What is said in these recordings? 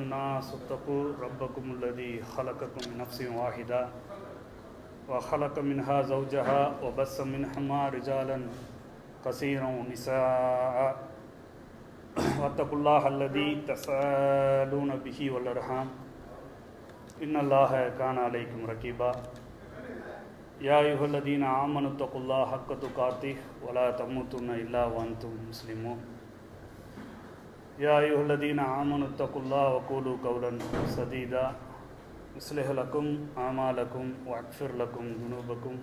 الناس اتقوا ربكم الذي خلقكم من نفس واحدة وخلق منها زوجها وبث منهما رجالا كثيرا ونساء واتقوا الله الذي تساءلون به والأرحام إن الله كان عليكم رقيبا يا أيها الذين آمنوا اتقوا الله حق تقاته ولا تموتن إلا وأنتم مسلمون يا أيها الذين آمنوا اتقوا الله وقولوا قولا سديدا يصلح لكم أعمالكم ويغفر لكم ذنوبكم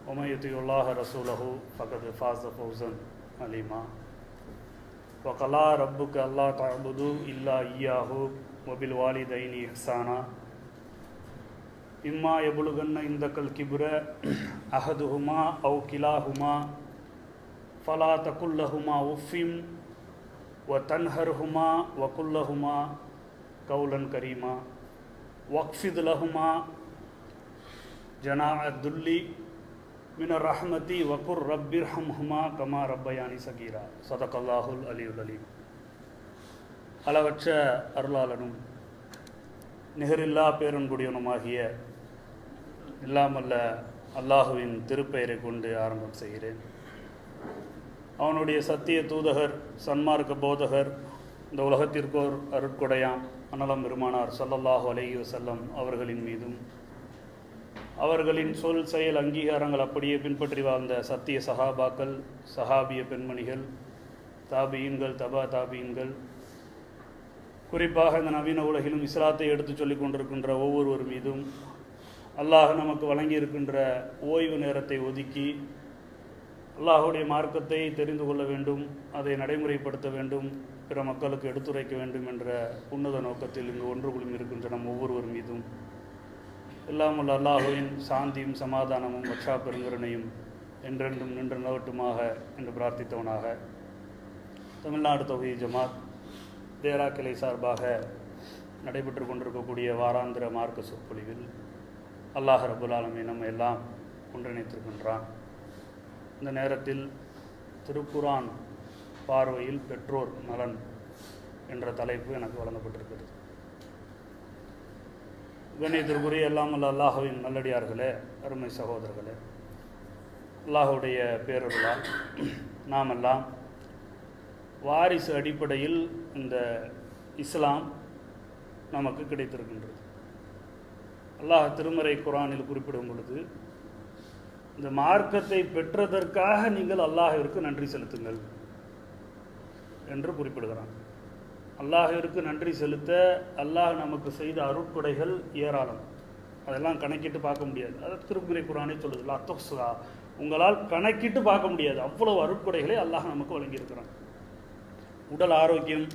ومن يطع الله رسوله فقد فاز فوزا عظيما وقضى ربك ألا تعبدوا إلا إياه وبالوالدين إحسانا إما يبلغن عندك الكبر أحدهما أو كلاهما فلا تقل لهما أف وتنهرهما وقل لهما قولا كريما واخفض لهما جناح الذل من الرحمة وقل رب ارحمهما كما ربياني صغيرا صدق الله العلي العليم. அளவற்ற அருளாளனும் நிகரில்லா பேரன்புடையவனுமாகிய இல்லாமல்ல அல்லாஹுவின் திருப்பெயரை கொண்டு ஆரம்பம் செய்கிறேன். அவனுடைய சத்திய தூதகர் சன்மார்க்க போதகர் இந்த உலகத்திற்கோர் அருட்கொடையாம் அனலம் பெருமானார் ஸல்லல்லாஹு அலைஹி வஸல்லம் அவர்களின் மீதும் அவர்களின் சொல் செயல் அங்கீகாரங்கள் அப்படியே பின்பற்றி வாழ்ந்த சத்திய சஹாபாக்கள் சஹாபிய பெண்மணிகள் தாபியீன்கள் தபா தாபியீன்கள் குறிப்பாக இந்த நவீன உலகிலும் இஸ்லாத்தை எடுத்துச் சொல்லிக் கொண்டிருக்கின்ற ஒவ்வொருவர் மீதும் அல்லாஹ் நமக்கு வழங்கியிருக்கின்ற ஓய்வு நேரத்தை ஒதுக்கி அல்லாஹுடைய மார்க்கத்தை தெரிந்து கொள்ள வேண்டும், அதை நடைமுறைப்படுத்த வேண்டும், பிற மக்களுக்கு எடுத்துரைக்க வேண்டும் என்ற உன்னத நோக்கத்தில் இங்கு ஒன்று குழுமி இருக்கின்ற நம் ஒவ்வொருவர் மீதும் இல்லாமல் அல்லாஹுவின் சாந்தியும் சமாதானமும் வட்சா பெருங்கருணையும் என்றென்றும் நின்று நிலவட்டுமாக என்று பிரார்த்தித்தவனாக தமிழ்நாடு தௌஹீத் ஜமாத் தேரா கிளை சார்பாக நடைபெற்று கொண்டிருக்கக்கூடிய வாராந்திர மார்க்க சொற்பொழிவில் அல்லாஹ் ரப்புல் ஆலமீன் நம்ம எல்லாம் ஒன்றிணைத்திருக்கின்றான். இந்த நேரத்தில் திருக்குரான் பார்வையில் பெற்றோர் நலன் என்ற தலைப்பு எனக்கு வழங்கப்பட்டிருக்கிறது. கண்ணியத்திற்குரிய எல்லாம் அல்ல அல்லாஹுவின் நல்லடியார்களே, அருமை சகோதரர்களே, அல்லாஹுடைய பேரருளால் நாம் எல்லாம் வாரிசு அடிப்படையில் இந்த இஸ்லாம் நமக்கு கிடைத்திருக்கின்றது. அல்லாஹ் திருமறை குரானில் குறிப்பிடும் பொழுது இந்த மார்க்கத்தை பெற்றதற்காக நீங்கள் அல்லாஹ்விற்கு நன்றி செலுத்துங்கள் என்று குறிப்பிடுகிறான். அல்லாஹ்விற்கு நன்றி செலுத்த அல்லாஹ் நமக்கு செய்த அருட்கொடைகள் ஏராளம், அதெல்லாம் கணக்கிட்டு பார்க்க முடியாது. அது திருமறை குரானே சொல்லுது, லா துஹ்ஸா, உங்களால் கணக்கிட்டு பார்க்க முடியாது, அவ்வளவு அருட்கொடைகளை அல்லாஹ் நமக்கு வழங்கியிருக்கிறான். உடல் ஆரோக்கியம்,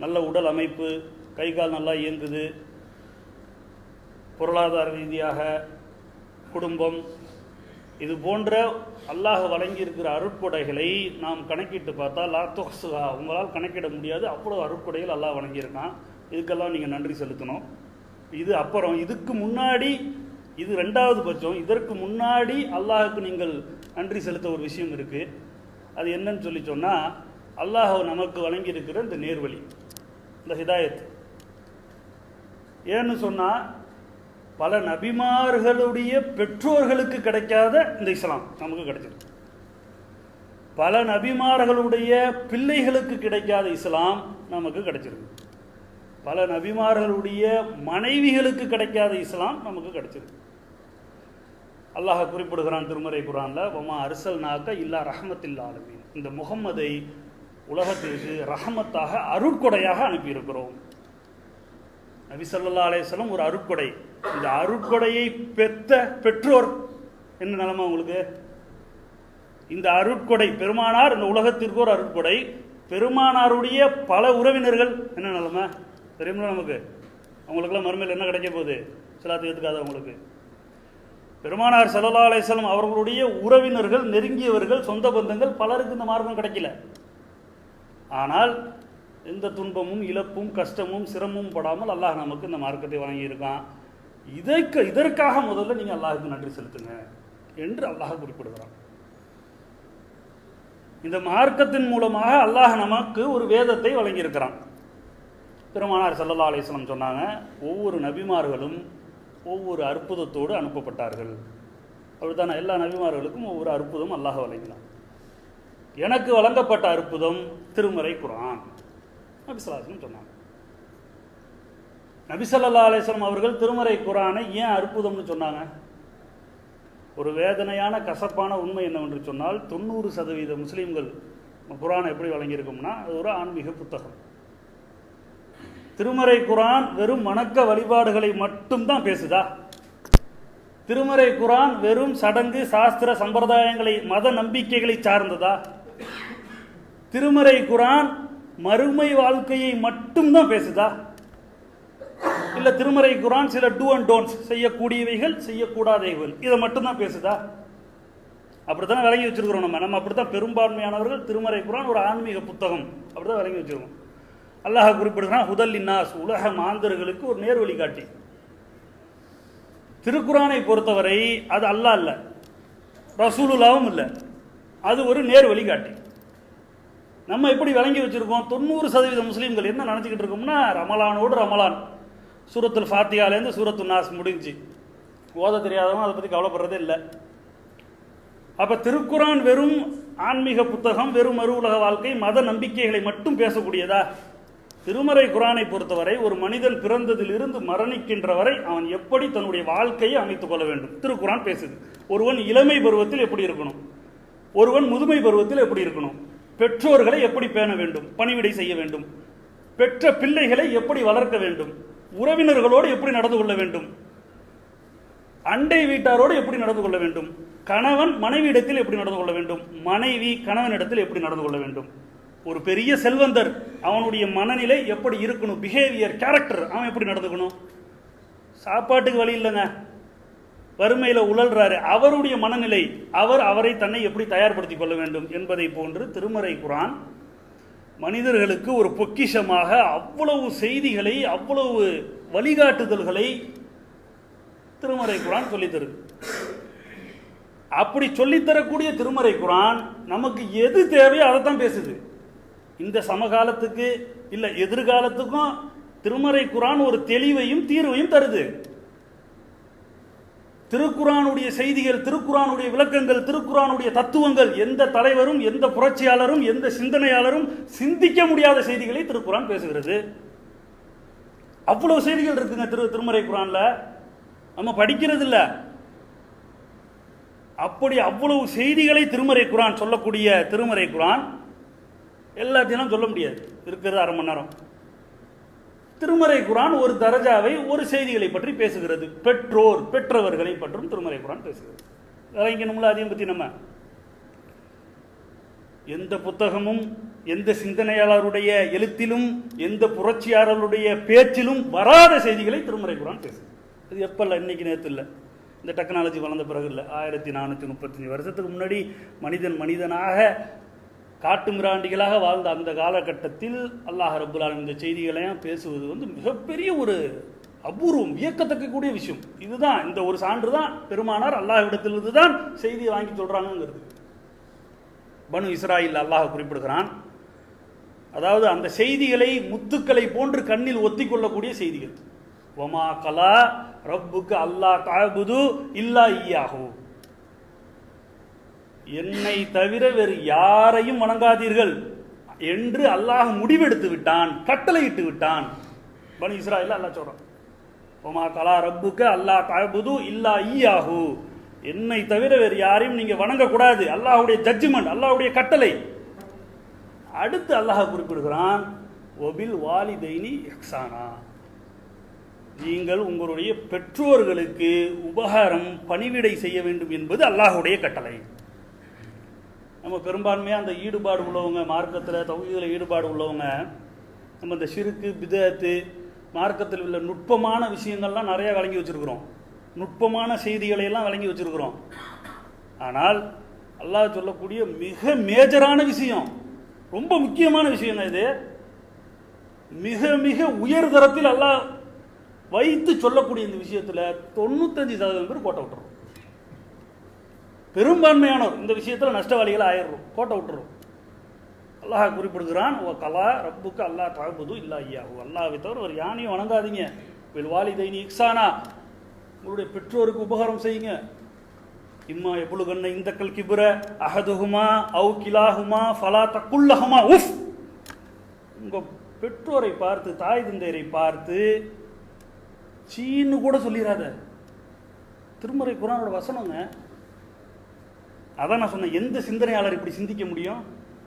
நல்ல உடல் அமைப்பு, கை கால் நல்லா இயங்குது, பொருளாதார ரீதியாக குடும்பம், இது போன்ற அல்லாஹ் வழங்கியிருக்கிற அருட்கொடைகளை நாம் கணக்கிட்டு பார்த்தா லா துஹ்ஸா, உங்களால் கணக்கிட முடியாது, அவ்வளோ அருட்கொடைகள் அல்லாஹ் வழங்கியிருக்கான். இதுக்கெல்லாம் நீங்கள் நன்றி செலுத்தணும். இது அப்புறம் இதுக்கு முன்னாடி இது ரெண்டாவது பட்சம், இதற்கு முன்னாடி அல்லாஹுக்கு நீங்கள் நன்றி செலுத்த ஒரு விஷயம் இருக்குது. அது என்னன்னு சொல்லி சொன்னால், அல்லாஹ் நமக்கு வழங்கியிருக்கிற இந்த நேர்வழி, இந்த ஹிதாயத். ஏன்னு சொன்னால், பல நபிமார்களுடைய பெற்றோர்களுக்கு கிடைக்காத இந்த இஸ்லாம் நமக்கு கிடைச்சிருக்கு. பல நபிமார்களுடைய பிள்ளைகளுக்கு கிடைக்காத இஸ்லாம் நமக்கு கிடைச்சிருக்கு. பல நபிமார்களுடைய மனைவிகளுக்கு கிடைக்காத இஸ்லாம் நமக்கு கிடைச்சிருக்கு. அல்லாஹ் குறிப்பிடுகிறான் திருமறை குர்ஆன்ல, வமா அர்சல்நாக இல்லா ரஹ்மத்தில் ஆலமீன், இந்த முஹம்மதை உலகத்திற்கு ரஹமத்தாக அருட்கொடையாக அனுப்பியிருக்கிறோம். நபி ஸல்லல்லாஹு அலைஹி வஸல்லம் ஒரு அருட்கொடை. இந்த அருட்கொடையை பெற்ற பெற்றோர் என்ன நிலைமை உங்களுக்கு? இந்த அருட்கொடை பெருமானார் இந்த உலகத்திற்கு ஒரு அருட்கொடை, பெருமானாருடைய பல உறவினர்கள் என்ன நிலைமை தெரியுமா நமக்கு? அவங்களுக்கெல்லாம் மறுமையில் என்ன கிடைக்க போகுது? சிலாத்து ஏற்றுக்காத அவங்களுக்கு. பெருமானார் ஸல்லல்லாஹு அலைஹி வஸல்லம் அவர்களுடைய உறவினர்கள், நெருங்கியவர்கள், சொந்த பந்தங்கள் பலருக்கு இந்த மார்க்கம் கிடைக்கல. ஆனால் எந்த துன்பமும் இழப்பும் கஷ்டமும் சிரமமும் படாமல் அல்லாஹ் நமக்கு இந்த மார்க்கத்தை வழங்கியிருக்கான். இதற்காக முதல்ல நீங்கள் அல்லாஹுக்கு நன்றி செலுத்துங்க என்று அல்லாஹ் குறிப்பிடுகிறான். இந்த மார்க்கத்தின் மூலமாக அல்லாஹ் நமக்கு ஒரு வேதத்தை வழங்கியிருக்கிறான். பெருமானார் ஸல்லல்லாஹு அலைஹி வஸல்லம் சொன்னாங்க, ஒவ்வொரு நபிமார்களும் ஒவ்வொரு அற்புதத்தோடு அனுப்பப்பட்டார்கள். அப்படித்தானே? எல்லா நபிமார்களுக்கும் ஒவ்வொரு அற்புதம் அல்லாஹ் வழங்கினான். எனக்கு வழங்கப்பட்ட அற்புதம் திருமறை குர்ஆன். நபி ஸல்லல்லாஹு அலைஹி வஸல்லம் சொன்னாங்க. நபி ஸல்லல்லாஹு அலைஹி வஸல்லம் அவர்கள் திருமறை குர்ஆனை ஏன் அற்புதம்னு சொன்னாங்க? ஒரு வேதனையான கசப்பான உண்மை என்னவென்று சொன்னால், 90% முஸ்லீம்கள் குர்ஆனை எப்படி வழங்கியிருக்கோம்னா, அது ஒரு ஆன்மீக புத்தகம். திருமறை குர்ஆன் வெறும் வணக்க வழிபாடுகளை மட்டும்தான் பேசுதா? திருமறை குர்ஆன் வெறும் சடங்கு சாஸ்திர சம்பிரதாயங்களை மத நம்பிக்கைகளை சார்ந்ததா? திருமறை குர்ஆன் மறுமை வாழ்க்கையை மட்டும்தான் பேசுதா? இல்ல திருமறை குர்ஆன் சில டூ அண்ட் டோன்ட்ஸ், செய்யக்கூடியவைகள் செய்யக்கூடாதவைகள், இதை மட்டும்தான் பேசுதா? அப்படித்தான் விளங்கி வச்சிருக்கிறோம். நம்ம அப்படித்தான் பெரும்பான்மையானவர்கள் திருமறை குர்ஆன் ஒரு ஆன்மீக புத்தகம் அப்படித்தான் விளங்கி வச்சிருக்கோம். அல்லாஹ் குறிப்பிடுகிறான், ஹுதல் லின்னாஸ், உலக மாந்தர்களுக்கு ஒரு நேர் வழிகாட்டி. திருக்குர்ஆனை பொறுத்தவரை அது அல்லாஹ் இல்ல, ரசூலுல்லாவும் இல்லை, அது ஒரு நேர் வழிகாட்டி. நம்ம எப்படி விளங்கி வச்சிருக்கோம்? 90% முஸ்லீம்கள் என்ன நினச்சிக்கிட்டு இருக்கோம்னா, ரமலானோடு ரமலான், சூரத்துல் ஃபாத்தியாலேருந்து சூரத்து நாஸ் முடிஞ்சு ஓத தெரியாதவங்க அதை பற்றி கவலைப்படுறதே இல்லை. அப்போ திருக்குர்ஆன் வெறும் ஆன்மீக புத்தகம், வெறும் மறு உலக வாழ்க்கை, மத நம்பிக்கைகளை மட்டும் பேசக்கூடியதா? திருமறை குர்ஆனை பொறுத்தவரை ஒரு மனிதன் பிறந்ததிலிருந்து மரணிக்கின்ற வரை அவன் எப்படி தன்னுடைய வாழ்க்கையை அமைத்துக் கொள்ள வேண்டும் திருக்குர்ஆன் பேசுது. ஒருவன் இளமை பருவத்தில் எப்படி இருக்கணும், ஒருவன் முதுமை பருவத்தில் எப்படி இருக்கணும், பெற்றோர்களை எப்படி பேண வேண்டும், பணிவிடை செய்ய வேண்டும், பெற்ற பிள்ளைகளை எப்படி வளர்க்க வேண்டும், உறவினர்களோடு எப்படி நடந்து கொள்ள வேண்டும், அண்டை வீட்டாரோடு எப்படி நடந்து கொள்ள வேண்டும், கணவன் மனைவியிடத்தில் எப்படி நடந்து கொள்ள வேண்டும், மனைவி கணவனிடத்தில் எப்படி நடந்து கொள்ள வேண்டும், ஒரு பெரிய செல்வந்தர் அவனுடைய மனநிலை எப்படி இருக்கணும், பிஹேவியர், கேரக்டர், அவன் எப்படி நடந்துக்கணும், சாப்பாட்டுக்கு வழி இல்லைங்க, வறுமையில் உழல்றாரு, அவருடைய மனநிலை, அவரை தன்னை எப்படி தயார்படுத்திக் கொள்ள வேண்டும் என்பதை போன்று திருமறை குர்ஆன் மனிதர்களுக்கு ஒரு பொக்கிஷமாக அவ்வளவு செய்திகளை, அவ்வளவு வழிகாட்டுதல்களை திருமறை குர்ஆன் சொல்லித்தருது. அப்படி சொல்லித்தரக்கூடிய திருமறை குர்ஆன் நமக்கு எது தேவையோ அதைத்தான் பேசுது. இந்த சமகாலத்துக்கு இல்லை எதிர்காலத்துக்கும் திருமறை குர்ஆன் ஒரு தெளிவையும் தீர்வையும் தருது. திருக்குர்ஆனுடைய செய்திகள், திருக்குர்ஆனுடைய விளக்கங்கள், திருக்குர்ஆனுடைய தத்துவங்கள் எந்த தலைவரும், எந்த புரட்சியாளரும், எந்த சிந்தனையாளரும் சிந்திக்க முடியாத செய்திகளை திருக்குர்ஆன் பேசுகிறது. அவ்வளவு செய்திகள் இருக்குங்க திருமறை குர்ஆன்ல, நம்ம படிக்கிறது இல்லை. அப்படி அவ்வளவு செய்திகளை திருமறை குர்ஆன் சொல்லக்கூடிய திருமறை குர்ஆன் எல்லாத்தையும் சொல்ல முடியாது, இருக்கிறது அரை மணி நேரம். திருமறை குர்ஆன் ஒரு தரஜாவை, ஒரு செய்திகளை பற்றி பேசுகிறது. பெற்றோர், பெற்றவர்களை பற்றும் திருமறை குர்ஆன் பேசுகிறது. விளங்கணும்ல? அதையும் பற்றி நம்ம எந்த புத்தகமும், எந்த சிந்தனையாளருடைய எழுத்திலும், எந்த புரட்சியாளருடைய பேச்சிலும் வராத செய்திகளை திருமறை குர்ஆன் பேசுது. அது எப்போ இல்லை, இன்னைக்கு நேற்று இல்லை, இந்த டெக்னாலஜி வளர்ந்த பிறகு இல்லை. 1435 வருஷத்துக்கு முன்னாடி மனிதனாக காட்டு மிராண்டிகளாக வாழ்ந்த அந்த காலகட்டத்தில் அல்லாஹ் ரப்புல் ஆலமீன் இந்த செய்திகளையும் பேசுவது மிகப்பெரிய ஒரு அபூர்வம், வியக்கத்தக்க கூடிய விஷயம். இதுதான் இந்த ஒரு சான்று தான் பெருமானார் அல்லாஹ்விடத்திலிருந்து தான் செய்தியை வாங்கி சொல்றாங்கிறது. பனு இஸ்ராயில் அல்லாஹ் குறிப்பிடுகிறான். அதாவது அந்த செய்திகளை முத்துக்களை போன்று கண்ணில் ஒத்தி கொள்ளக்கூடிய செய்திகள். வமா கலா ரப்புக்கு அல்லாஹ் தஅபுது இல்லா இய்யாஹு, என்னை தவிர வேறு யாரையும் வணங்காதீர்கள் என்று அல்லாஹ் முடிவெடுத்து விட்டான், கட்டளையிட்டு விட்டான். பனு இஸ்ராயில் அல்லாஹ் சொல்றான், வமா கலா ரப்புக்கு அல்லாஹ் தஅபுது இல்லா இய்யாஹு, என்னை தவிர வேறு யாரையும் நீங்க வணங்கக்கூடாது. அல்லாஹ்வுடைய ஜட்ஜ்மெண்ட், அல்லாஹ்வுடைய கட்டளை. அடுத்து அல்லாஹ் குறிப்பிடுகிறான், ஒபில் வாலிதைனி இஹ்சானா, நீங்கள் உங்களுடைய பெற்றோர்களுக்கு உபகாரம், பணிவிடை செய்ய வேண்டும் என்பது அல்லாஹ்வுடைய கட்டளை. நம்ம பெரும்பான்மையாக அந்த ஈடுபாடு உள்ளவங்க, மார்க்கத்தில் தௌஹீதில் ஈடுபாடு உள்ளவங்க, நம்ம இந்த ஷிர்கு, பிதஅத்து, மார்க்கத்தில் உள்ள நுட்பமான விஷயங்கள்லாம் நிறைய வழங்கி வச்சுருக்கிறோம், நுட்பமான செய்திகளை எல்லாம் வழங்கி வச்சுருக்கிறோம். ஆனால் அல்லாஹ் சொல்லக்கூடிய மிக மேஜரான விஷயம், ரொம்ப முக்கியமான விஷயம் இது, மிக மிக உயர் தரத்தில் அல்லாஹ் வைத்து சொல்லக்கூடிய இந்த விஷயத்தில் 95% பேர் கோட்டை விட்டுறோம். பெரும்பான்மையானோர் இந்த விஷயத்தில் நஷ்டவாளிகள் ஆயிடுறோம், கோட்டை விட்டுறோம். அல்லாஹ் குறிப்பிடுகிறான், ஓ கலா ரப்புக்கு அல்லா தஅபுது இல்லா இய்யாஹு, அல்லாஹ்வை தவிர ஒரு யானையும் வணங்காதீங்க. பில் வாலிதைனி இஹ்சானா, உங்களுடைய பெற்றோருக்கு உபகாரம் செய்யுங்க. இம்மா எபுலுகன்ன இந்தக்கல் கிப்ர அஹதுஹுமா அவு கிலாஹுமா ஃபலா தக்குல்லஹுமா உஃப். உங்கள் பெற்றோரை பார்த்து, தாய் தந்தையரை பார்த்து சீன்னு கூட சொல்லிடாத. திருமறை குர்ஆனோட வசனங்க. அதான் நான் சொன்னேன், எந்த சிந்தனையாளர் இப்படி சிந்திக்க முடியும்?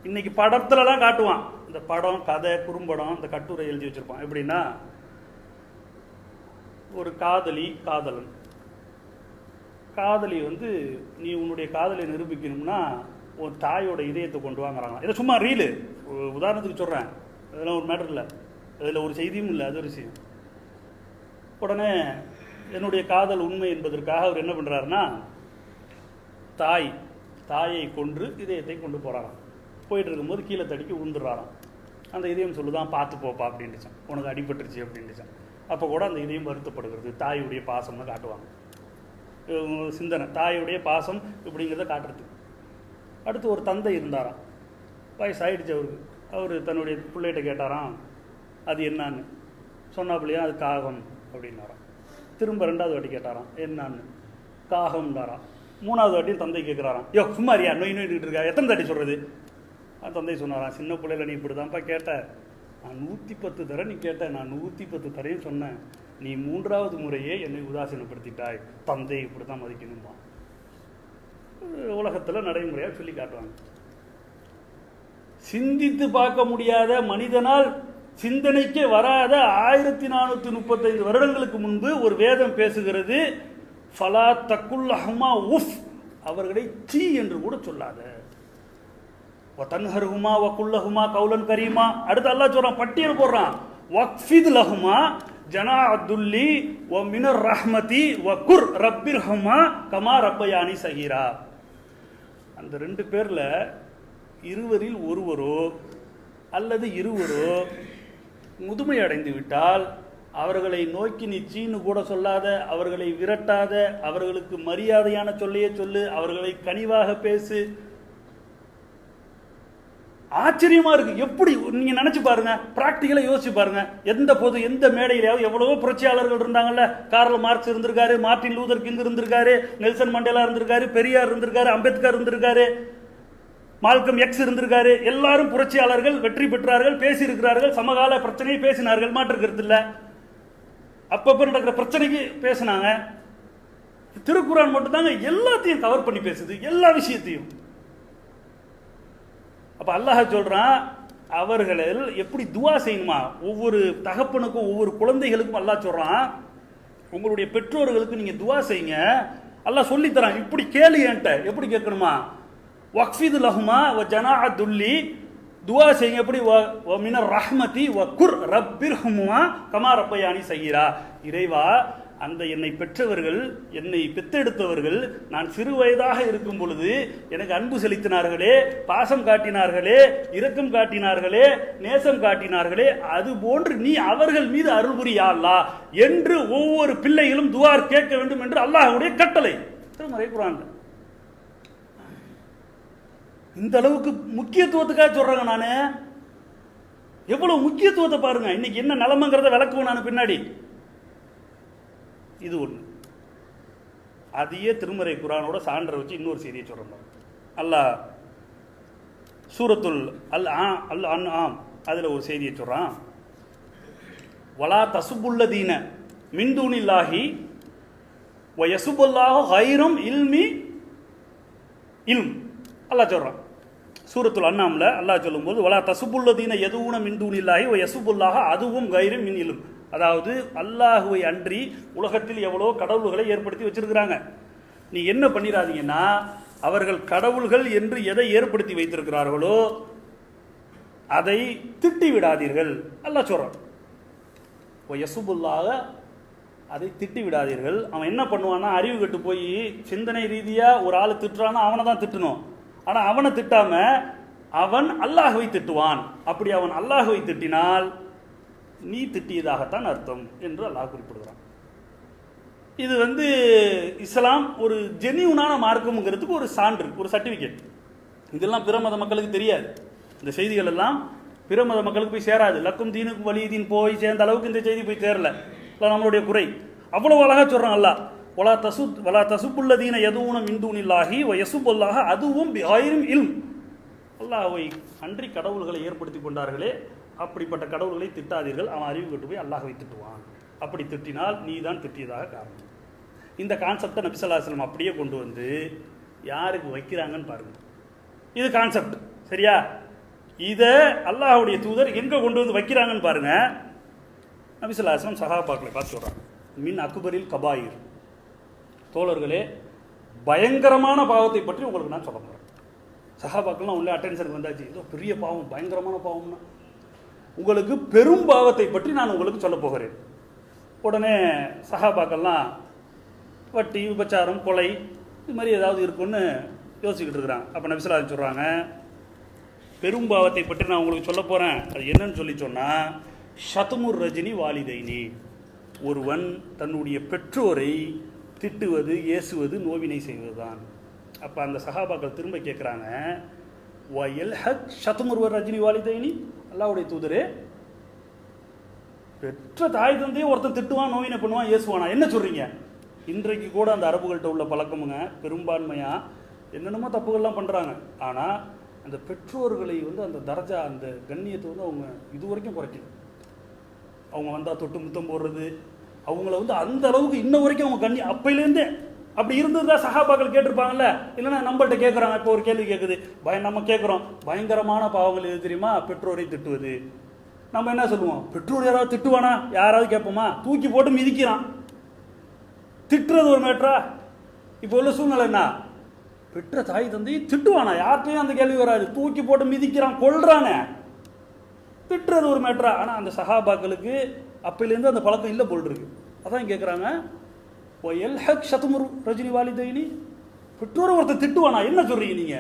இன்னைக்கு படத்துலலாம் காட்டுவான், இந்த படம், கதை, குறும்படம், இந்த கட்டுரை எழுதி வச்சிருப்பான். எப்படின்னா, ஒரு காதலி, காதலன். காதலி வந்து, நீ உன்னுடைய காதலை நிரூபிக்கணும்னா உன் தாயோட இதயத்தை கொண்டு வாங்குறாங்க. இதை சும்மா ரீலு உதாரணத்துக்கு சொல்கிறேன், அதெல்லாம் ஒரு மேட்டர் இல்லை, அதில் ஒரு செய்தியும் இல்லை, அது ஒரு விஷயம். உடனே என்னுடைய காதல் உண்மை என்பதற்காக அவர் என்ன பண்ணுறாருன்னா, தாயை கொன்று இதயத்தை கொண்டு போகிறாராம். போயிட்டு இருக்கும்போது கீழே தடிக்கி உழுந்துடுறாராம். அந்த இதயம் சொல்லுதான், பார்த்து போப்பா அப்படின்ட்டுச்சான், உனக்கு அடிபட்டுருச்சு அப்படின்ட்டுச்சான். அப்போ கூட அந்த இதயம் வருத்தப்படுகிறது. தாயுடைய பாசம்னு காட்டுவாங்க. சிந்தனை தாயுடைய பாசம் இப்படிங்கிறத காட்டுறது. அடுத்து ஒரு தந்தை இருந்தாராம், வயசாயிடுச்சு அவருக்கு. அவர் தன்னுடைய பிள்ளைகிட்ட கேட்டாராம், அது என்னான்னு. சொன்னாப்பிள்ளையா, அது காகம் அப்படின்னாராம். திரும்ப 2வது வாட்டி கேட்டாராம், என்னான்னு. காகம்னாராம். 3வது வாட்டியும் தந்தை கேட்குறாராம், யோ சும்மாரியா நோய் நோயிட்டு இருக்கா, எத்தனை தாட்டி சொல்கிறது? தந்தை சொன்னாராம், சின்ன பிள்ளையில நீ இப்படி தான்ப்பா கேட்ட, நான் 110 தடவை நீ கேட்ட, நான் 110 தடையும் சொன்னேன், நீ 3வது முறையே என்னை உதாசீனப்படுத்திட்டாய், தந்தை இப்படி தான் மதிக்கணுமா. உலகத்தில் நடைமுறையாக சொல்லி காட்டுவாங்க. சிந்தித்து பார்க்க முடியாத, மனிதனால் சிந்தனைக்கே வராத 1435 வருடங்களுக்கு முன்பு ஒரு வேதம் பேசுகிறது, ஃபலா தக்குல்லஹுமா உஃப், அவர்களை சீ என்று கூட சொல்லாத. வதன்ஹர்ஹுமா வகுல்லஹுமா கௌலன் கரீமா. அடுத்து அல்லாஹ் சொல்றான், பட்டியல் போடுறான், வக்ஃபித் லஹுமா ஜனாஅத்துல்லி வ மினர் ரஹ்மதி வகுர் ரப்பிர்ஹுமா கமா ரப்பயானி சகீரா. அந்த 2 பேர்ல இருவரில் ஒருவரோ அல்லது இருவரோ முதுமை அடைந்து விட்டால் அவர்களை நோக்கி நீ சீனு கூட சொல்லாத, அவர்களை விரட்டாத, அவர்களுக்கு மரியாதையான சொல்லையே சொல்லு, அவர்களை கனிவாக பேசு. ஆச்சரியமா இருக்கு. எப்படி நீங்க நினைச்சு பாருங்க, பிராக்டிகலா யோசிச்சு பாருங்க. எந்த மேடையிலாவது எவ்வளவோ புரட்சியாளர்கள் இருந்தாங்கல்ல. கார்ல் மார்க்ஸ் இருந்திருக்காரு, மார்ட்டின் லூதர் கிங் இருந்திருக்காரு, நெல்சன் மண்டேலா இருந்திருக்காரு, பெரியார் இருந்திருக்காரு, அம்பேத்கர் இருந்திருக்காரு, மால்கம் எக்ஸ் இருந்திருக்காரு. எல்லாரும் புரட்சியாளர்கள், வெற்றி பெற்றார்கள், பேசி இருக்கிறார்கள், சமகால பிரச்சனையை பேசினார்கள், மாற்றுக்கிறது இல்லை. அப்பப்ப நடக்கிற பிரச்சனைக்கு பேசினாங்க. திருக்குர்ஆன் மட்டும் தாங்க எல்லாத்தையும் கவர் பண்ணி பேசுது, எல்லா விஷயத்தையும். அப்ப அல்லாஹ் சொல்றான், அவர்கள் எப்படி துவா செய்யணுமா, ஒவ்வொரு தகப்பனுக்கும் ஒவ்வொரு குழந்தைகளுக்கும் அல்லாஹ் சொல்றான், உங்களுடைய பெற்றோர்களுக்கு நீங்க துவா செய்யுங்க. அல்லாஹ் சொல்லி தரான், இப்படி கேளு என்கிட்ட. எப்படி கேட்கணுமா? வக்ஃபிது லஹுமா வ ஜனாஅத்துல்லி, துவா செய்யுங்க. எப்படி? வ மினர் ரஹ்மதி வ குர் ரப்பிர்ஹுமா கமா ரப்பயானி சகீரா. இறைவா, அந்த என்னை பெற்றவர்கள், என்னை பெத்தெடுத்தவர்கள், நான் சிறு வயதாக இருக்கும் பொழுது எனக்கு அன்பு செலுத்தினார்களே, பாசம் காட்டினார்களே, இரக்கம் காட்டினார்களே, நேசம் காட்டினார்களே, அது போன்று நீ அவர்கள் மீது அருள் புரியா அல்லாஹ் என்று ஒவ்வொரு பிள்ளைகளும் துஆர் கேட்க வேண்டும் என்று அல்லாஹ்வுடைய கட்டளை. திருமறை குர்ஆன். இந்த அளவுக்கு முக்கியத்துவத்துக்காக சொல்றாங்க. நானு எவ்வளவு முக்கியத்துவத்தை பாருங்க. இன்னைக்கு என்ன நிலைமைங்கிறத விளக்குவேன் நான் பின்னாடி. இது ஒன்று. அதையே திருமறை குர்ஆனோட சான்றை வச்சு இன்னொரு செய்தியை சொல்றோம். அல்லாஹ் சூரத்துல் அல் அன்ஆம் அதுல ஒரு செய்தியை சொல்றான், வலா தசுபுல்லதீன மின் தூனில்லாஹி வ யசுபுல்லாஹு கைரும் இல்மி இல்ம். அல்லாஹ் சொல்றான் சூரத்துல் அன்ஆம்ல. அல்லாஹ் சொல்லும்போது, வலா தசுபுல்லதீன யதுன மின் தூனில்லாஹி வ யசுபுல்லாஹ அதுவும் கைரும் மின் இல்ம். அதாவது அல்லாஹுவை அன்றி உலகத்தில் எவ்வளோ கடவுள்களை ஏற்படுத்தி வச்சிருக்கிறாங்க. நீ என்ன பண்ணிடாதீங்கன்னா, அவர்கள் கடவுள்கள் என்று எதை ஏற்படுத்தி வைத்திருக்கிறார்களோ அதை திட்டி விடாதீர்கள். அல்லாஹ் சொல்றான், யசுபுல்லாஹ அதை திட்டி விடாதீர்கள். அவன் என்ன பண்ணுவான்னா, அறிவு கட்டு போய் சிந்தனை ரீதியா ஒரு ஆளு திட்டுறான்னா அவனை தான் திட்டணும். ஆனா அவனை திட்டாம அவன் அல்லாஹுவை திட்டுவான். அப்படி அவன் அல்லாஹுவை திட்டினால் நீ திட்டியதாகத்தான் அர்த்தம் என்று அல்லாஹ் குறிப்பிடுகிறான். இது இஸ்லாம் ஒரு ஜெனியூனான மார்க்கம்ங்கிறதுக்கு ஒரு சான்று, ஒரு சர்டிபிகேட். இதெல்லாம் பிற மத மக்களுக்கு தெரியாது. இந்த செய்திகள் எல்லாம் பிற மத மக்களுக்கு போய் சேராது. லக்கும் தீனுக்கு வலிதீன் போய் சேர்ந்த அளவுக்கு இந்த செய்தி போய் சேரல. நம்மளுடைய குறை. அவ்வளவு அழகா சொல்றான் அல்லாஹ், வலா தசுப்புல்லதீன யதுஊன மின் தூனில்லாஹி வ யசுபுல்லாஹ அதுவும் பிகைரில் இல்ம். அல்லாஹ்வை அன்றி கடவுள்களை ஏற்படுத்தி கொண்டார்களே, அப்படிப்பட்ட கடவுள்களை திட்டாதீர்கள், அவன் அறிவு கட்டு போய் அல்லாஹ்வை திட்டுவான். அப்படி திட்டினால் நீ தான் திட்டியதாக காரணம். இந்த கான்செப்டை நபி ஸல்லல்லாஹு அலைஹி வஸல்லம் அப்படியே கொண்டு வந்து யாருக்கு வைக்கிறாங்கன்னு பாருங்க. இது கான்செப்ட் சரியா? இதை அல்லாஹ்வுடைய தூதர் எங்கே கொண்டு வந்து வைக்கிறாங்கன்னு பாருங்க. நபி ஸல்லல்லாஹு அலைஹி வஸல்லம் சஹாபாக்களை பார்த்து சொல்கிறாங்க, மின் அக்பரில் கபாயிர், தோழர்களே பயங்கரமான பாவத்தை பற்றி உங்களுக்கு நான் சொல்ல போகிறேன். சஹாபாக்கள்லாம் உள்ள அட்டென்ஷனுக்கு வந்தாச்சு, ஏதோ பெரிய பாவம் பயங்கரமான பாவம்னா உங்களுக்கு பெரும் பாவத்தை பற்றி நான் உங்களுக்கு சொல்ல போகிறேன். உடனே சஹாபாக்கள்லாம் வட்டி, விபச்சாரம், கொலை இது மாதிரி ஏதாவது இருக்குன்னு யோசிச்சுக்கிட்டு இருக்கிறாங்க. அப்போ நபி ஸல்லல்லாஹு அலைஹி வஸல்லம் சொல்கிறாங்க, பெரும் பாவத்தை பற்றி நான் உங்களுக்கு சொல்ல போகிறேன். அது என்னன்னு சொல்லி சொன்னால், ஷத்முர் ரஜினி வாலிதைனி, ஒருவன் தன்னுடைய பெற்றோரை திட்டுவது, ஏசுவது, நோவினை செய்வது தான். அப்போ அந்த சஹாபாக்கள் திரும்ப கேட்குறாங்க, ஷத்முர் ரஜினி வாலிதைனி, அல்லாஹ்வுடைய தூதரே பெற்ற தாய் தந்தையே ஒருத்தன் திட்டுவான், நோவினை பண்ணுவான், ஏசுவானா, என்ன சொல்கிறீங்க? இன்றைக்கு கூட அந்த அரபுகள்கிட்ட உள்ள பழக்கமுங்க, பெரும்பான்மையாக என்னென்னமோ தப்புகள்லாம் பண்ணுறாங்க. ஆனால் அந்த பெற்றோர்களை அந்த தரஜா, அந்த கண்ணியத்தை அவங்க இது வரைக்கும் குறைக்கல. அவங்க வந்தால் தொட்டு முத்தம் போடுறது, அவங்கள அந்த அளவுக்கு இன்ன வரைக்கும் அவங்க கண்ணி அப்பையிலேருந்தே அப்படி இருந்தது தான் சஹாபாக்கள் கேட்டிருப்பாங்கல்ல. இல்லைன்னா நம்மள்கிட்ட கேட்குறாங்க, இப்போ ஒரு கேள்வி கேட்குது, நம்ம கேட்குறோம், பயங்கரமான பாவங்கள் எது தெரியுமா? பெற்றோரை திட்டுவது. நம்ம என்ன சொல்லுவோம்? பெற்றோர் யாராவது திட்டுவானா? யாராவது கேட்போமா? தூக்கி போட்டு மிதிக்கிறான். திட்டுறது ஒரு மேட்டரா? இப்போ உள்ள சூழ்நிலை என்ன? பெற்ற தாய் தந்தையை திட்டுவானா? யார்கிட்டையும் அந்த கேள்வி வராது. தூக்கி போட்டு மிதிக்கிறான், கொள்றானே, திட்டுறது ஒரு மேட்டரா? ஆனால் அந்த சஹாபாக்களுக்கு அப்பையிலேருந்து அந்த பழக்கம் இல்லை போல் இருக்கு. அதான் கேட்குறாங்க, ஷத்முர் ரஜினி வாலிதைனி, பெற்றோரை ஒருத்தர் திட்டுவானா, என்ன சொல்றீங்க நீங்க?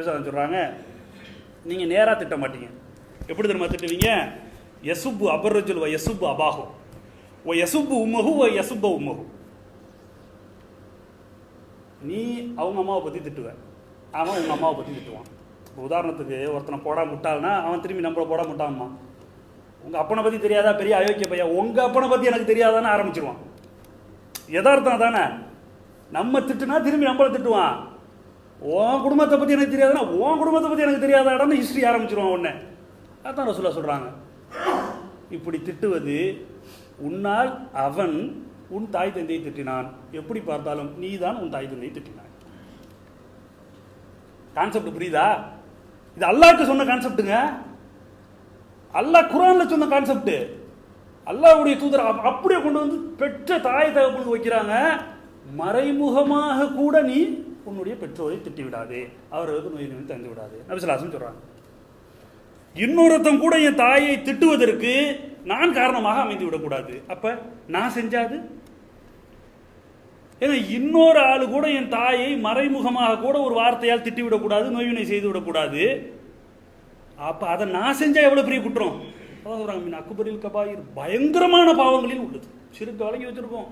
சொல்றாங்க, நீங்க நேராக திட்ட மாட்டீங்க. எப்படி தெரியுமா திட்டுவீங்க? யசுப்பு அபர்ரஜுல் வ யசுப்பு அபாஹு வ யசுப்பு உம்மஹு வ யசுப்ப உம்மஹு. நீ அவங்க அம்மாவை பற்றி திட்டுவேன், அவன் உங்கள் அம்மாவை பற்றி திட்டுவான். இப்போ உதாரணத்துக்கு ஒருத்தனை போடா முட்டாள்னா அவன் திரும்பி நம்மளை போடா முட்டான்மா. உங்கள் அப்பனை பற்றி தெரியாதா பெரிய அயோக்கிய பையன், உங்கள் அப்பனை பற்றி எனக்கு தெரியாதான்னு ஆரம்பிச்சிருவான். யதார்த்தம் தானே? நம்ம திட்டுனா திரும்பி நம்மளை திட்டுவான். உன் குடும்பத்தை பற்றி எனக்கு தெரியாதுன்னா உன் குடும்பத்தை பற்றி எனக்கு தெரியாதாடான்னு ஹிஸ்ட்ரி ஆரம்பிச்சிருவான் உடனே. அதான் ரசூலுல்லாஹ் சொல்கிறாங்க, இப்படி திட்டுவது உன்னால் அவன் உன் தாய் தந்தையை திட்டினான், எப்படி பார்த்தாலும் நீ தான் உன் தாய் தந்தையை திட்டினான். கான்செப்ட் புரியுதா? இது அல்லாஹ்க்கு சொன்ன கான்செப்டுங்க. அல்லாஹ் குர்ஆன்ல சொன்ன கான்செப்ட். அல்லாஹ்வுடைய தூதர் அப்படியே கொண்டு வந்து பெற்ற தாய் தகப்பனுக்கு வைக்கிறாங்க. மறைமுகமாக கூட நீ உன்னுடைய பெற்றோரை திட்டி விடாதே, அவர்களுக்கு நோய் நோய் தந்து விடாதே, நபி ஸல்லல்லாஹு அலைஹி வஸல்லம் சொல்றாங்க. இன்னொருத்தன் கூட என் தாயை திட்டுவதற்கு நான் காரணமாக அமைந்து விடக்கூடாது. அப்ப நான் செஞ்சாது? ஏன்னா இன்னொரு ஆளு கூட என் தாயை மறைமுகமாக கூட ஒரு வார்த்தையால் திட்டி விடக்கூடாது, நோய்வினை செய்து விடக்கூடாது. அப்ப அதை நான் செஞ்சா எவ்வளவு பெரிய குற்றம்? அதான் அக்பரில் கபாயிர், பயங்கரமான பாவங்களில் உள்ளது. சிறுக்க வழங்கி வச்சிருக்கோம்,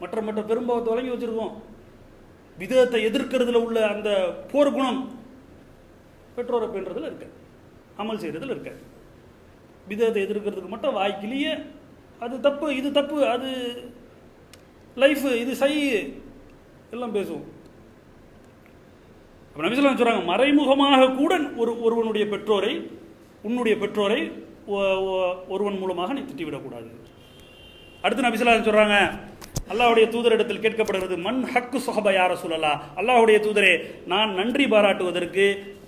மற்ற மற்ற பெரும்பாவத்தை வழங்கி வச்சிருக்கோம். விதத்தை எதிர்க்கிறதுல உள்ள அந்த போர் குணம் பெற்றோரை பெற்றதுல இருக்க, அமல் செய்யறதுல இருக்க. விதத்தை எதிர்க்கிறதுக்கு மட்டும் வாய்க்கிலேயே அது தப்பு, இது தப்பு, அது லைஃப், இது சை எல்லாம் பேசுவோம். அப்ப நபி ஸல்லல்லாஹு அலைஹி வஸல்லம் சொல்றாங்க, மறைமுகமாக கூட ஒருவனுடைய பெற்றோரை, உன்னுடைய பெற்றோரை ஒருவன் மூலமாக நீ திட்டிவிடக்கூடாது. அடுத்து நபி ஸல்லல்லாஹு அலைஹி வஸல்லம் சொல்றாங்க, அல்லாஹ்வுடைய தூதரிடத்தில் கேட்கப்படுகிறது, மன் ஹக்கு ஸஹபா யா ரசூலல்லாஹ், அல்லாஹ்வுடைய தூதரே, நான் நன்றி பாராட்டுவதற்கு,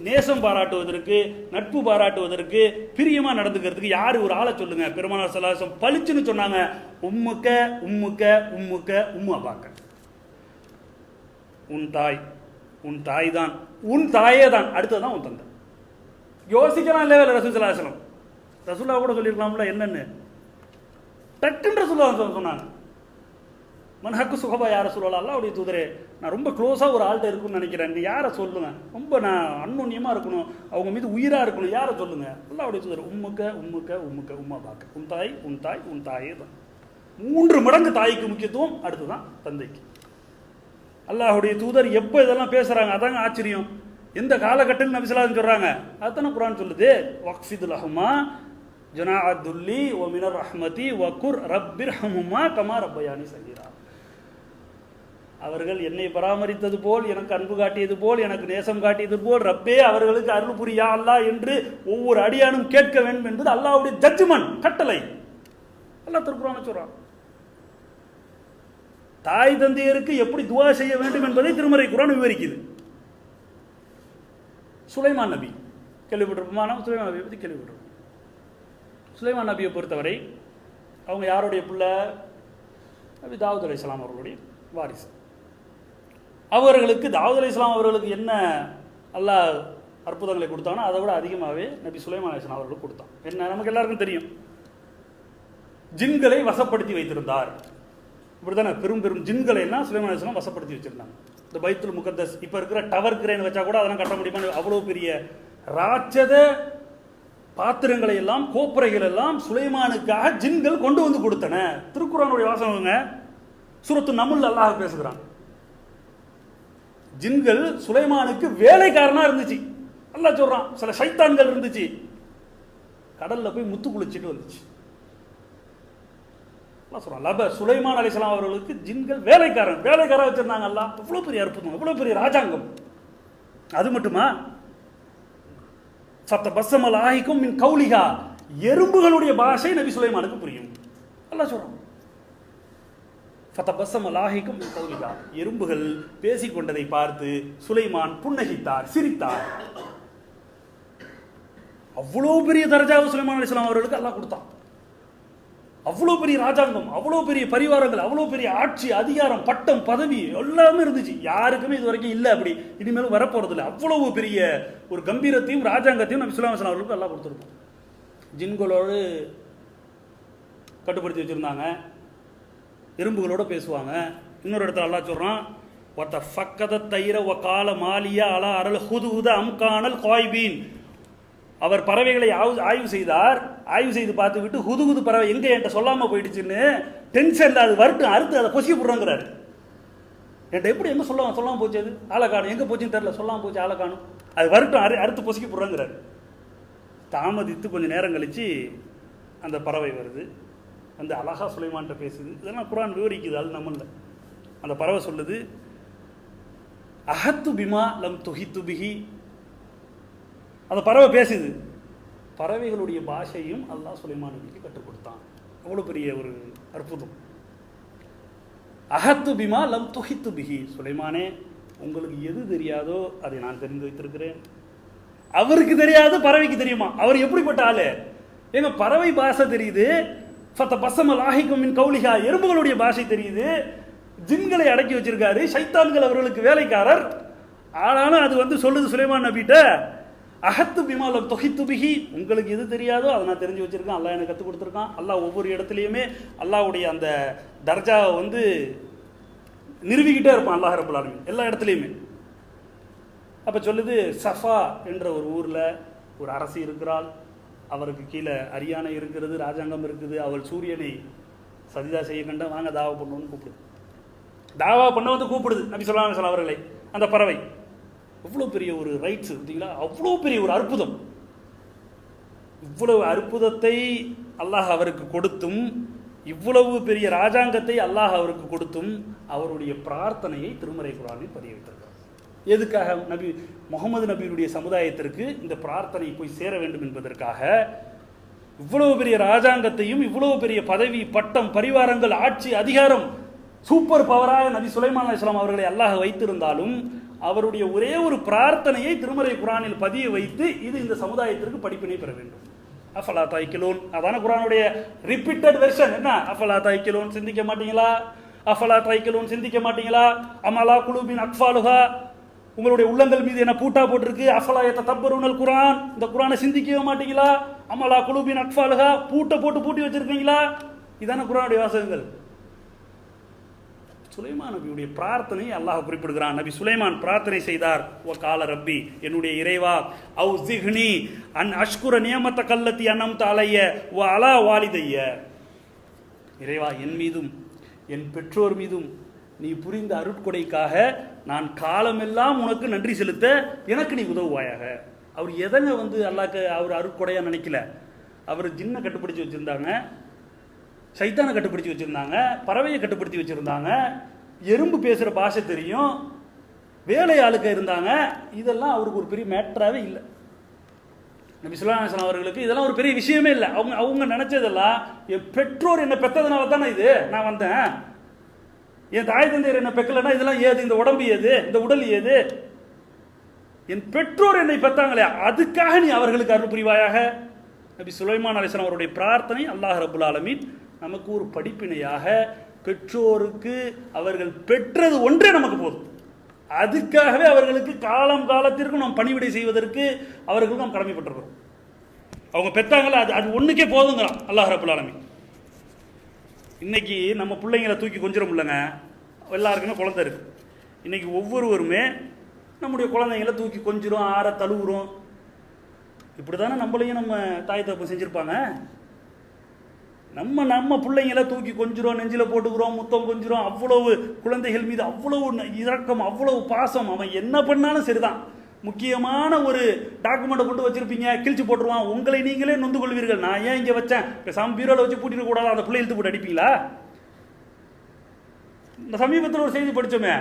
நேசம் பாராட்டுவதற்கு, நட்பு பாராட்டுவதற்கு, பிரியமா நடந்துக்கிறதுக்கு யாரு ஒரு ஆளை சொல்லுங்க. பெருமானார் ஸல்லல்லாஹு அலைஹி வஸல்லம் பளிச்சுன்னு சொன்னாங்க, உம்முக்க உம்முக்க உம்முக்க உம்மு அபாக்க, உன் தாய், உன் தாய் தான், உன் தாயே தான், அடுத்ததான் உன் தந்தை. யோசிக்கலாம் இல்லையா ரசூல் ஸல்லல்லாஹு அலைஹி வஸல்லம்? ரசூலா கூட சொல்லியிருக்கலாம்ல என்னன்னு, டக்குன்னு ரசூலுல்லாஹ் சொன்னாங்க, மன் ஹக்கு ஸஹபா யா ரசூலல்லாஹ், அல்லாஹ்வுடைய தூதரே, நான் ரொம்ப க்ளோஸாக ஒரு ஆள்கிட்ட இருக்குன்னு நினைக்கிறேன், நீ யாரை சொல்லுங்க, ரொம்ப நான் அன்னோன்யமாக இருக்கணும், அவங்க மீது உயிராக இருக்கணும், யாரை சொல்லுங்க? அல்லாஹ்வுடைய தூதர், உம்முக்க உம்முக்க உம்முக்க உம்மா பாக்க, உன் தாய் உன் தாய் உன் தாயே தான். 3 மடங்கு தாய்க்கு முக்கியத்துவம், அடுத்துதான் தந்தைக்கு. அல்லாஹ்வுடைய தூதர் எப்போ இதெல்லாம் பேசுகிறாங்க, அதாங்க ஆச்சரியம். எந்த காலகட்டத்தில் நபி ஸல்லல்லாஹு அலைஹி வஸல்லம் சொல்றாங்க? அதானே குர்ஆன் சொல்லுது. வக்ஃபிது லஹுமா ஜனாஅத்துல்லி வ மினர் ரஹ்மதி வ குர் ரப்பிர்ஹமுமா கமா ரப்பயானி ஸகீரா. அவர்கள் என்னை பராமரித்தது போல், எனக்கு அன்பு காட்டியது போல், எனக்கு நேசம் காட்டியது போல் ரப்பே அவர்களுக்கு அருள் புரியா அல்லாஹ் என்று ஒவ்வொரு அடியானும் கேட்க வேண்டும் என்பது அல்லாஹ்வுடைய ஜட்ஜ்மென்ட், கட்டளை. அல்லாஹ் திருக்குர்ஆன்ல சொல்றான். தாய் தந்தையருக்கு எப்படி துஆ செய்ய வேண்டும் என்பதை திருமறை குர்ஆன் விவரிக்குது. சுலைமான் நபி கேள்விப்பட்டிருப்போமா? நம்ம சுலைமான் நபியை பற்றி கேள்விப்பட்டிருப்போம். சுலைமான் நபியை பொறுத்தவரை அவங்க யாருடைய பிள்ளை? நபி தாவூத் அலைஹிஸ்ஸலாம் அவர்களுடைய வாரிசு. அவர்களுக்கு தாவூத் அலைஹிஸ்ஸலாம் அவர்களுக்கு என்ன அல்லாஹ் அற்புதங்களை கொடுத்தானோ அதை விட அதிகமாகவே நபி சுலைமான் அலைஹிஸ்ஸலாம் அவர்களுக்கு கொடுத்தான். என்ன நமக்கு எல்லாருக்கும் தெரியும், ஜின்களை வசப்படுத்தி வைத்திருந்தார். இப்படிதானே பெரும் பெரும் ஜின்களை எல்லாம் சுலைமான் அலைஹிஸ்ஸலாம் வசப்படுத்தி வச்சிருந்தாங்க. இந்த பைத்துல் முகத்தஸ் இப்போ இருக்கிற டவர் கிரேன் வச்சா கூட அதெல்லாம் கட்ட முடியுமா? அவ்வளோ பெரிய ராட்சத பாத்திரங்களை எல்லாம், கோப்பரைகள் எல்லாம் சுலைமானுக்காக ஜின்கள் கொண்டு வந்து கொடுத்தன. திருக்குர்ஆனுடைய வாசகங்க சூரத்து நம்ல் அல்லாஹ் பேசுகிறான். ஜின்கள் சுலைமானுக்கு வேலைக்காரனா இருந்துச்சு. அல்லாஹ் சொல்றான், சில சைத்தான்கள் இருந்துச்சு, கடல்ல போய் முத்து குளிச்சுட்டு வந்துச்சு. சொல்றான் சுலைமான் அலைஹிஸ்ஸலாம் அவர்களுக்கு ஜின்கள் வேலைக்காரன் வச்சிருந்தாங்க. அல்லாஹ் எவ்வளவு பெரிய அற்புதம், எவ்வளவு பெரிய ராஜாங்கம். அது மட்டுமா, ஃபத்தபஸ்ஸம லாஹிகும் மின் கௌலிஹா, எறும்புகளுடைய பாஷை நபி சுலைமானுக்கு புரியும். அல்லாஹ் சொல்றான் ஃபத்தபஸ்ஸம லாஹிகும் மின் கௌலிஹா, எறும்புகள் பேசிக்கொண்டதை பார்த்து சுலைமான் புன்னகைத்தார், சிரித்தார். அவ்வளவு பெரிய தரஜாவை சுலைமான் அலைஹிஸ்ஸலாம் அவர்களுக்கு அல்லாஹ் கொடுத்தான். அவ்வளோ பெரிய ராஜாங்கம், அவ்வளோ பெரிய பரிவாரங்கள், அவ்வளோ பெரிய ஆட்சி, அதிகாரம், பட்டம், பதவி எல்லாமே இருந்துச்சு. யாருக்குமே இது வரைக்கும் இல்லை, அப்படி இனிமேலும் வரப்போறது இல்லை. அவ்வளவு பெரிய ஒரு கம்பீரத்தையும் ராஜாங்கத்தையும் நபி ஸல்லல்லாஹு அலைஹி வஸல்லம் அவர்களுக்கு எல்லாம் கொடுத்துருக்கோம். ஜின்களோடு கட்டுப்படுத்தி வச்சிருந்தாங்க, எறும்புகளோட பேசுவாங்க. இன்னொரு இடத்துல அல்லாஹ் சொல்றான், ஒத்த ஃபக்கத தைர வ கால மாலியா அலா அரல் ஹுதுஹுத அம்கானல் காய்பீன். அவர் பறவைகளை ஆய்வு செய்தார். ஆய்வு செய்து பார்த்து விட்டு ஹுதுகுது பறவை எங்க என்கிட்ட சொல்லாம போயிடுச்சுன்னு டென்ஷன்ல அது வரட்டு அறுத்து அதை பொசிக்க போடுறாங்கிறாரு. என்கிட்ட எப்படி எங்க சொல்லாம போச்சு, அது ஆளை காணும், எங்க போச்சுன்னு தெரியல, சொல்லாம போச்சு, ஆளை காணும், அது வரட்டும் அறுத்து பொசிக்க போடுறாங்கிறாரு. தாமதித்து கொஞ்சம் நேரம் கழிச்சு அந்த பறவை வருது, அந்த அழகா சுலைமான்கிட்ட பேசுது. இதெல்லாம் குர்ஆன் விவரிக்குது. அது நம்மள அந்த பறவை சொல்லுது, அஹத்து பிமா லம் துஹித்து பிஹி. அந்த பறவை பேசுது. பறவைகளுடைய பாஷையும் அல்லாஹ் சுலைமான் நபிக்கு கற்றுக் கொடுத்தான். அவ்வளோ பெரிய ஒரு அற்புதம். அஹத்து பிமா லம் துஹித்து பிஹி, சுலைமானே உங்களுக்கு எது தெரியாதோ அதை நான் தெரிந்து வைத்திருக்கிறேன். அவருக்கு தெரியாது, பறவைக்கு தெரியுமா? அவர் எப்படிப்பட்ட ஆளு? எங்க பறவை பாஷை தெரியுது, ஃபத்தபஸ்ஸம லாஹிகும் மின் கௌலிஹா, எறும்புகளுடைய பாஷை தெரியுது, ஜின்களை அடக்கி வச்சிருக்காரு, சைத்தான்கள் அவர்களுக்கு வேலைக்காரர். ஆனாலும் அது சொல்லுது சுலைமான் நபிட்ட, அஹத்து பிமாலம் தொஹித்து பிஹி, உங்களுக்கு எது தெரியாதோ அதை நான் தெரிஞ்சு வச்சிருக்கேன், அல்லாஹ் எனக்கு கற்றுக் கொடுத்துருக்கான். அல்லாஹ் ஒவ்வொரு இடத்துலையுமே அல்லாஹ்வுடைய அந்த தர்ஜாவை நிறுவிக்கிட்டே இருப்பான் அல்லாஹ் ரப்பல் ஆலமீன் எல்லா இடத்துலையுமே. அப்போ சொல்லுது, சஃபா என்ற ஒரு ஊரில் ஒரு அரசி இருக்கிறாள், அவருக்கு கீழே அரியானை இருக்கிறது, ராஜாங்கம் இருக்குது. அவள் சூரியனை சஜிதா செய்ய கண்ட, வாங்க தாவா பண்ணுவோன்னு கூப்பிடுது. தாவா பண்ண கூப்பிடுது நபி ஸல்லல்லாஹு அலைஹி வஸல்லம் அவர்களை. அந்த பறவை எவ்வளோ பெரிய ஒரு ரைட்ஸ் பார்த்தீங்களா, அவ்வளோ பெரிய ஒரு அற்புதம். இவ்வளவு அற்புதத்தை அல்லாஹ் அவருக்கு கொடுத்தும், இவ்வளவு பெரிய ராஜாங்கத்தை அல்லாஹ் அவருக்கு கொடுத்தும், அவருடைய பிரார்த்தனையை திருமறை குர்ஆனில் பதிய வைத்திருக்கிறார். எதுக்காக? நபி முகமது நபியுடைய சமுதாயத்திற்கு இந்த பிரார்த்தனை போய் சேர வேண்டும் என்பதற்காக. இவ்வளவு பெரிய ராஜாங்கத்தையும், இவ்வளவு பெரிய பதவி, பட்டம், பரிவாரங்கள், ஆட்சி, அதிகாரம், சூப்பர் பவராக நபி சுலைமான் அலைஹிஸ்ஸலாம் அவர்களை அல்லாஹ் வைத்திருந்தாலும் அவருடைய ஒரே ஒரு பிரார்த்தனையை திருமறை குர்ஆனில் பதிய வைத்து இது இந்த சமுதாயத்திற்கு படிப்பினை பெற வேண்டும். அஃபலா தாய்க்கிலூன், அதான குர்ஆனுடைய ரிப்பீட்டட் வெர்ஷன். என்ன? அஃபலா தாய்க்கிலூன், சிந்திக்க மாட்டீங்களா? அஃபலா தாய்க்கிலூன், சிந்திக்க மாட்டீங்களா? அமலா குலூபின் அக்ஃபாலுஹா, உங்களுடைய உள்ளங்கள் மீது என்ன பூட்டா போட்டிருக்கு? அஃபலா யததப்பருனல் குர்ஆன், இந்த குர்ஆனை சிந்திக்கவே மாட்டீங்களா? அமலா குலூபின் அக்ஃபாலுஹா, பூட்டி வச்சிருக்கீங்களா? இதான குர்ஆனுடைய வாசகங்கள். சுலைமான் நபியுடைய பிரார்த்தனை அல்லாஹ் குறிப்பிடுகிறான். நபி சுலைமான் பிரார்த்தனை செய்தார், ஓ கால ரப்பி, என்னுடைய இறைவா, அவு ஜிஹ்னி அன் அஷ்குர நியமத்த கல்லத்தி அன்னம்த அலைய வ அலா வாலிதைய, இறைவா என் மீதும் என் பெற்றோர் மீதும் நீ புரிந்த அருட்கொடைக்காக நான் காலமெல்லாம் உனக்கு நன்றி செலுத்த எனக்கு நீ உதவுவாயாக. அவர் எதங்க வந்து அல்லாஹ்க்கு அவர் அருட்கொடையாக நினைக்கல. அவர் ஜின்னை கட்டுப்பிடிச்சு வச்சுருந்தாங்க, சைத்தானை கட்டுப்பிடிச்சு வச்சுருந்தாங்க, பறவையை கட்டுப்படுத்தி வச்சுருந்தாங்க, எறும்பு பேசுகிற பாஷை தெரியும், வேலை ஆளுக்க இருந்தாங்க. இதெல்லாம் அவருக்கு ஒரு பெரிய மேட்டராகவே இல்லை. நபி ஸல்லல்லாஹு அலைஹி வஸல்லம் அவர்களுக்கு இதெல்லாம் ஒரு பெரிய விஷயமே இல்லை. அவங்க நினைச்சதெல்லாம், என் பெற்றோர் என்னை பெற்றதுனால தானே இது நான் வந்தேன், என் தாய் தந்தையர் என்னை பெக்கலைன்னா இதெல்லாம் ஏது, இந்த உடம்பு ஏது, இந்த உடல் ஏது, என் பெற்றோர் என்னை பெற்றாங்களே அதுக்காக நீ அவர்களுக்கு அருள் புரிவாயாக. நபி சுலைமான் அலைஹிஸ்ஸலாம் அவருடைய பிரார்த்தனை அல்லாஹ் ரப்புல் ஆலமீன் நமக்கு ஒரு படிப்பினையாக, பெற்றோருக்கு அவர்கள் பெற்றது ஒன்றே நமக்கு போதும், அதுக்காகவே அவர்களுக்கு காலத்திற்கும் நாம் பணிவிடை செய்வதற்கு அவர்களுக்கு நாம் கடமைப்பட்டிருக்கிறோம். அவங்க பெற்றாங்களா அது ஒன்றுக்கே போதுங்கிறான் அல்லாஹ் ரப்புல் ஆலமீன். இன்னைக்கு நம்ம பிள்ளைங்களை தூக்கி கொஞ்சிடும் இல்லைங்க, எல்லாருக்குமே குழந்தை இருக்கு. இன்னைக்கு ஒவ்வொருவருமே நம்முடைய குழந்தைங்களை தூக்கி கொஞ்சிரும், ஆற தழுவுறோம். இப்படி தானே நம்மளையும் நம்ம தாய் தகப்பன் செஞ்சுருப்பாங்க. நம்ம பிள்ளைங்களை தூக்கி கொஞ்சிரும், நெஞ்சில் போட்டுக்கிறோம், முத்தம் கொஞ்சிரும். அவ்வளவு குழந்தைகள் மீது அவ்வளவு இரக்கம், அவ்வளவு பாசம். அவன் என்ன பண்ணாலும் சரிதான். முக்கியமான ஒரு டாக்குமெண்ட்டை கொண்டு வச்சிருப்பீங்க, கிழிச்சு போட்டுருவான், உங்களை நீங்களே நொந்து கொள்வீர்கள். நான் ஏன் இங்கே வச்சேன், பேசாம பீரோல வச்சு பூட்டிட கூடாது, அந்த பிள்ளை இழுத்து போட்டு அடிப்பீங்களா? இந்த சமீபத்தில் ஒரு செய்தி படித்தோமே,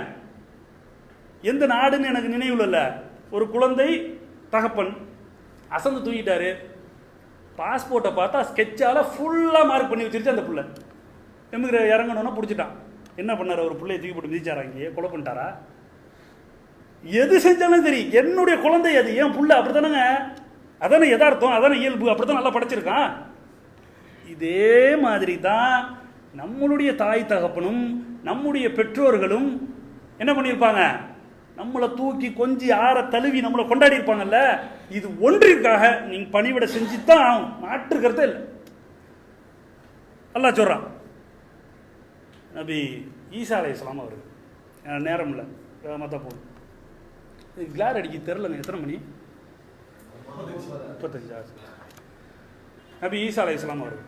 எந்த நாடுன்னு எனக்கு நினைவில் இல்லை, ஒரு குழந்தை தகப்பன் அசந்து தூக்கிட்டாரு, பாஸ்போர்ட்டை பார்த்தா ஸ்கெட்சால ஃபுல்லாக மார்க் பண்ணி வச்சிருச்சு. அந்த பிள்ளை இறங்கணும்னா பிடிச்சிட்டான். என்ன பண்ணார், ஒரு பிள்ளையை தூக்கி போட்டு மிதிச்சாரா, இங்கே கொலை பண்ணிட்டாரா? எது செஞ்சாலும் சரி, என்னுடைய குழந்தை அது, ஏன் புள்ள, அப்படித்தானங்க, அதானே யதார்த்தம், அதானே இயல்பு, அப்படித்தான் நல்லா படைச்சிருக்கான். இதே மாதிரி தான் நம்மளுடைய தாய் தகப்பனும் நம்முடைய பெற்றோர்களும் என்ன பண்ணியிருப்பாங்க, நம்மளை தூக்கி கொஞ்சி ஆற தழுவி நம்மளை கொண்டாடி இருப்பாங்கல்ல. இது ஒன்றிற்காக நீங்க பணிவிட செஞ்சுதான் மாற்றுக்கிறதே இல்லை. அல்லாஹ் சொல்றான். நபி ஈசா அலைஹிஸ்ஸலாம் அவர்கள், நேரம் இல்லை மற்ற போகணும், கிளார் அடிக்க தெரிலங்க, எத்தனை மணி, 35. நபி ஈசா அலைஹிஸ்ஸலாம் அவர்கள்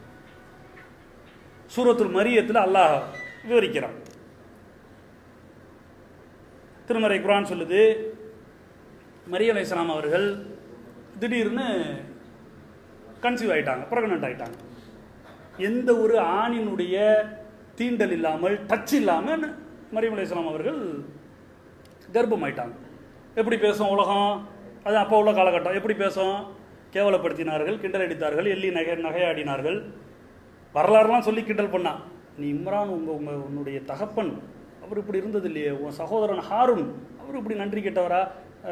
சூரத்துல் மரியத்தில் அல்லாஹ் விவரிக்கிறான். திருமறை குர்ஆன் சொல்லுது, மரியம் அலைஹிஸ்ஸலாம் அவர்கள் திடீர்னு கன்சீவ் ஆயிட்டாங்க, பிரெக்னன்ட் ஆயிட்டாங்க. எந்த ஒரு ஆணினுடைய தீண்டல் இல்லாமல், டச் இல்லாமல் மரியம் அலைஹிஸ்ஸலாம் அவர்கள் கர்ப்பம் ஆயிட்டாங்க. எப்படி பேசும் உலகம், அது அப்போ உள்ள காலகட்டம், எப்படி பேசும், கேவலப்படுத்தினார்கள், கிண்டல் அடித்தார்கள், எள்ளி நகையாடினார்கள், வரலாறுலாம் சொல்லி கிண்டல் பண்ணா. நீ இம்ரான் உன்னுடைய தகப்பன் அவர் இப்படி இருந்தது இல்லையே, உன் சகோதரன் ஹாரூன் அவர் இப்படி நன்றி கெட்டவரா,